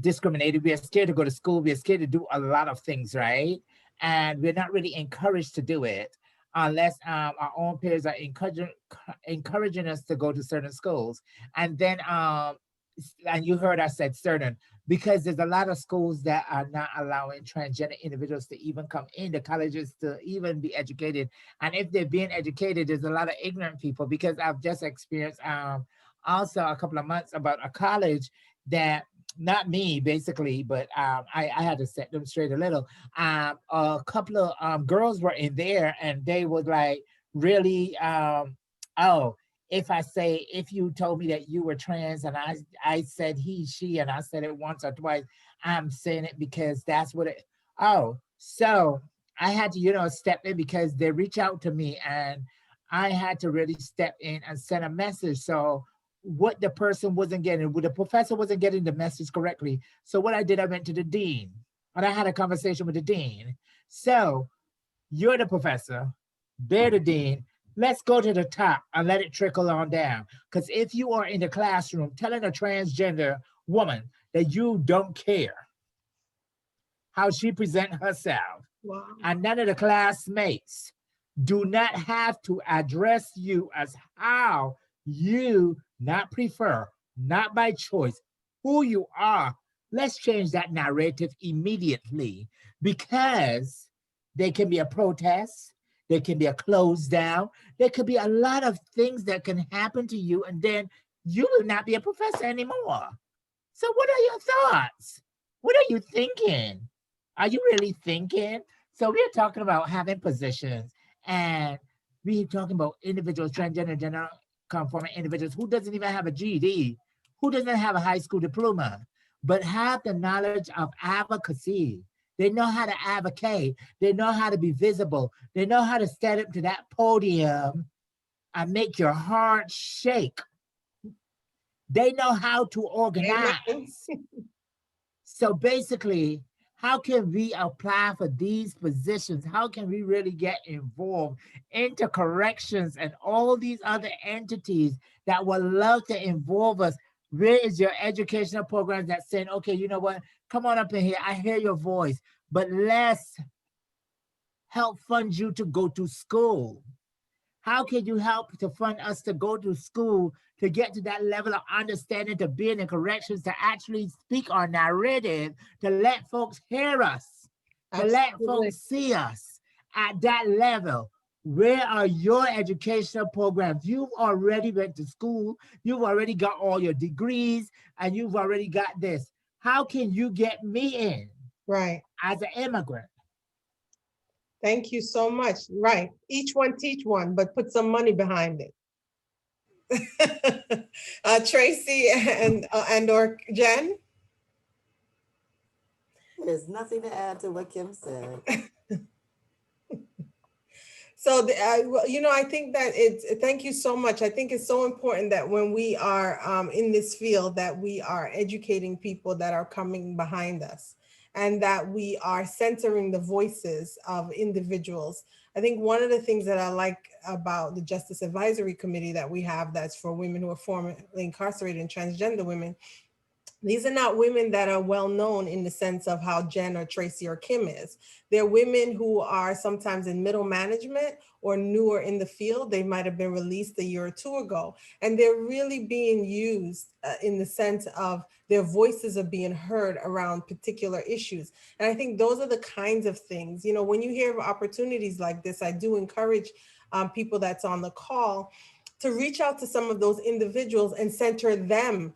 Speaker 3: discriminated. We are scared to go to school. We are scared to do a lot of things, right? And we're not really encouraged to do it. unless our own peers are encouraging us to go to certain schools. And then, and you heard I said certain, because there's a lot of schools that are not allowing transgender individuals to even come into colleges to even be educated. And if they're being educated, there's a lot of ignorant people, because I've just experienced also a couple of months about a college that, not me basically, but I had to set them straight a little. A couple of girls were in there, and they would like really, oh, if you told me that you were trans, and I said he, she, and I said it once or twice, I'm saying it because that's what it, oh, so I had to, step in, because they reach out to me, and I had to really step in and send a message. So what the person wasn't getting, the professor wasn't getting the message correctly. So what I did, I went to the dean, and I had a conversation with the dean. So you're the professor, they're the dean. Let's go to the top and let it trickle on down. Because if you are in the classroom telling a transgender woman that you don't care how she presents herself,
Speaker 1: Wow.
Speaker 3: and none of the classmates do not have to address you as how you not prefer, not by choice, who you are. Let's change that narrative immediately, because there can be a protest, there can be a close down, there could be a lot of things that can happen to you, and then you will not be a professor anymore. So what are your thoughts? What are you thinking? Are you really thinking? So we're talking about having positions, and we're talking about individuals, transgender, gender conforming individuals who doesn't even have a GED, who doesn't have a high school diploma, but have the knowledge of advocacy. They know how to advocate. They know how to be visible. They know how to stand up to that podium and make your heart shake. They know how to organize.
Speaker 1: Amen.
Speaker 3: So basically, how can we apply for these positions? How can we really get involved into corrections and all these other entities that would love to involve us? Where is your educational program that's saying, okay, you know what? Come on up in here. I hear your voice, but let's help fund you to go to school. How can you help to fund us to go to school, to get to that level of understanding, to be in the corrections, to actually speak our narrative, to let folks hear us, to let folks see us at that level? Where are your educational programs? You've already went to school, you've already got all your degrees, and you've already got this. How can you get me in
Speaker 1: Right.
Speaker 3: as an immigrant?
Speaker 1: Thank you so much. Right. Each one teach one, but put some money behind it. Tracie and or Jen?
Speaker 2: There's nothing to add to what Kim said.
Speaker 1: So, I think that thank you so much. I think it's so important that when we are in this field, that we are educating people that are coming behind us, and that we are centering the voices of individuals. I think one of the things that I like about the Justice Advisory Committee that we have, that's for women who are formerly incarcerated and transgender women, these are not women that are well known in the sense of how Jen or Tracie or Kim is. They're women who are sometimes in middle management or newer in the field. They might have been released a year or two ago, and they're really being used in the sense of their voices are being heard around particular issues. And I think those are the kinds of things, when you hear of opportunities like this, I do encourage people that's on the call to reach out to some of those individuals and center them.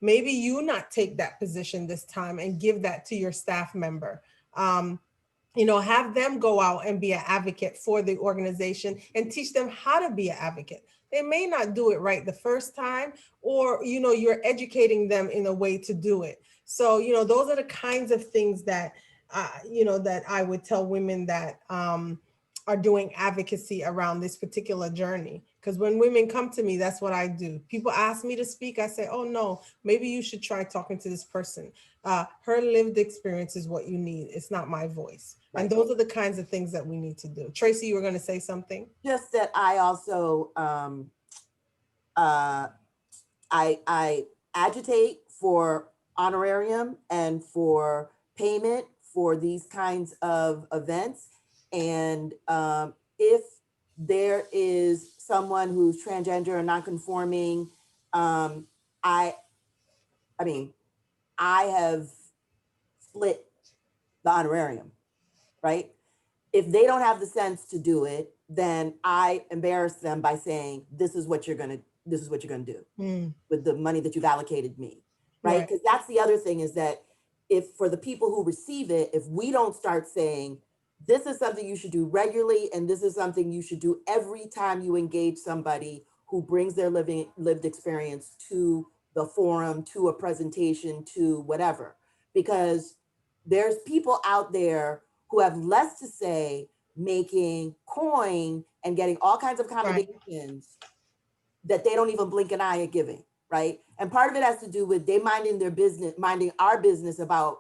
Speaker 1: Maybe you not take that position this time and give that to your staff member. Have them go out and be an advocate for the organization and teach them how to be an advocate. They may not do it right the first time, or, you're educating them in a way to do it. So, those are the kinds of things that, that I would tell women that are doing advocacy around this particular journey. Because when women come to me, that's what I do. People ask me to speak. I say, oh no, maybe you should try talking to this person. Her lived experience is what you need. It's not my voice. Right. And those are the kinds of things that we need to do. Tracie, you were going to say something?
Speaker 2: Just that I also, I agitate for honorarium and for payment for these kinds of events. And if there is someone who's transgender or non-conforming, I mean, I have split the honorarium, right? If they don't have the sense to do it, then I embarrass them by saying, this is what you're gonna do with the money that you've allocated me, right? Because that's the other thing, is that if for the people who receive it, if we don't start saying, this is something you should do regularly, and this is something you should do every time you engage somebody who brings their lived experience to the forum, to a presentation, to whatever, because there's people out there who have less to say, making coin and getting all kinds of accommodations that they don't even blink an eye at giving, right? And part of it has to do with they minding their business, minding our business about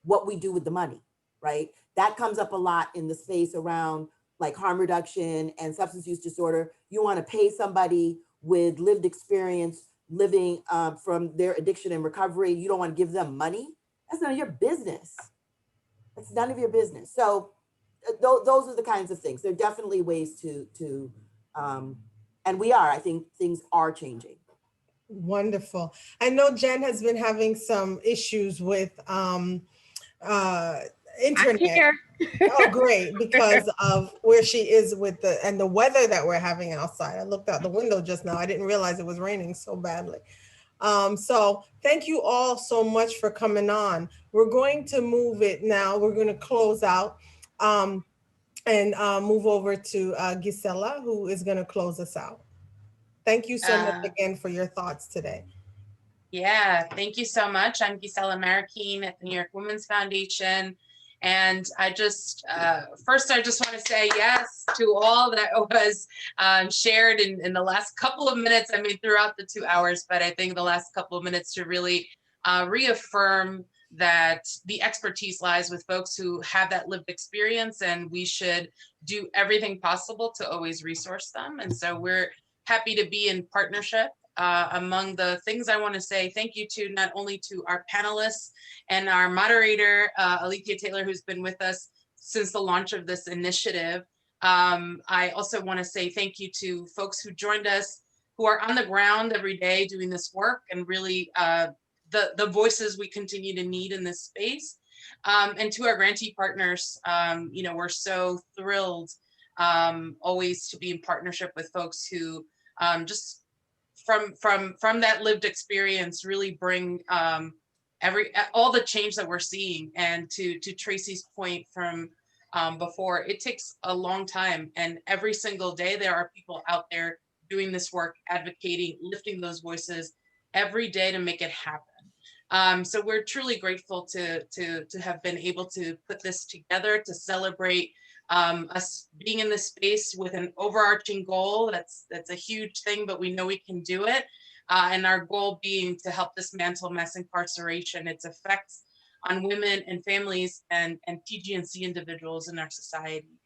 Speaker 2: what we do with the money, right? That comes up a lot in the space around like harm reduction and substance use disorder. You want to pay somebody with lived experience living from their addiction and recovery. You don't want to give them money. That's none of your business. That's none of your business. So those are the kinds of things. There are definitely ways to and I think things are changing.
Speaker 1: Wonderful. I know Jen has been having some issues with internet. Oh, great, because of where she is with the weather that we're having outside. I looked out the window just now. I didn't realize it was raining so badly. So thank you all so much for coming on. We're going to move it now. We're going to close out and move over to Gisela, who is going to close us out. Thank you so much again for your thoughts today.
Speaker 5: Yeah, thank you so much. I'm Gisela Marroquin at the New York Women's Foundation. And I just, first, I just want to say yes to all that was shared in the last couple of minutes. I mean, throughout the 2 hours, but I think the last couple of minutes to really reaffirm that the expertise lies with folks who have that lived experience, and we should do everything possible to always resource them. And so we're happy to be in partnership. Among the things I want to say thank you to, not only to our panelists and our moderator, Alethea Taylor, who's been with us since the launch of this initiative. I also want to say thank you to folks who joined us, who are on the ground every day doing this work, and really the voices we continue to need in this space. And to our grantee partners, you know, we're so thrilled always to be in partnership with folks who just from that lived experience really bring all the change that we're seeing. And to Tracie's point from before, it takes a long time, and every single day there are people out there doing this work, advocating, lifting those voices every day to make it happen. So we're truly grateful to have been able to put this together, to celebrate us being in this space with an overarching goal. That's a huge thing, but we know we can do it. And our goal being to help dismantle mass incarceration, its effects on women and families and TGNC individuals in our society.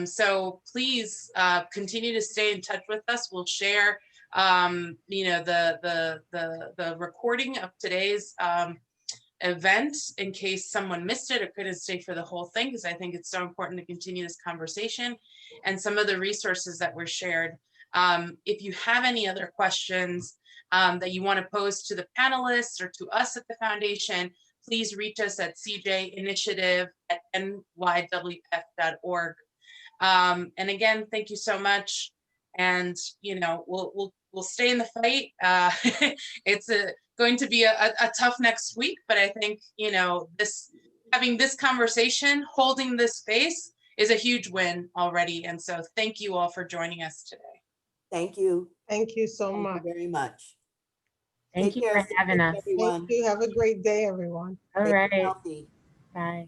Speaker 5: So please continue to stay in touch with us. We'll share you know, the recording of today's event in case someone missed it or couldn't stay for the whole thing, because I think it's so important to continue this conversation, and some of the resources that were shared. If you have any other questions that you want to pose to the panelists or to us at the foundation, please reach us at cjinitiative@nywf.org. And again, thank you so much. And you know, we'll stay in the fight. It's going to be a tough next week, but I think, you know, having this conversation, holding this space is a huge win already. And so thank you all for joining us today.
Speaker 2: Thank you.
Speaker 1: Thank you so much.
Speaker 2: Thank you very much.
Speaker 4: Thank you for having us.
Speaker 2: Everyone.
Speaker 1: Thank you. Have a great day, everyone.
Speaker 4: All right.
Speaker 2: Healthy.
Speaker 4: Bye.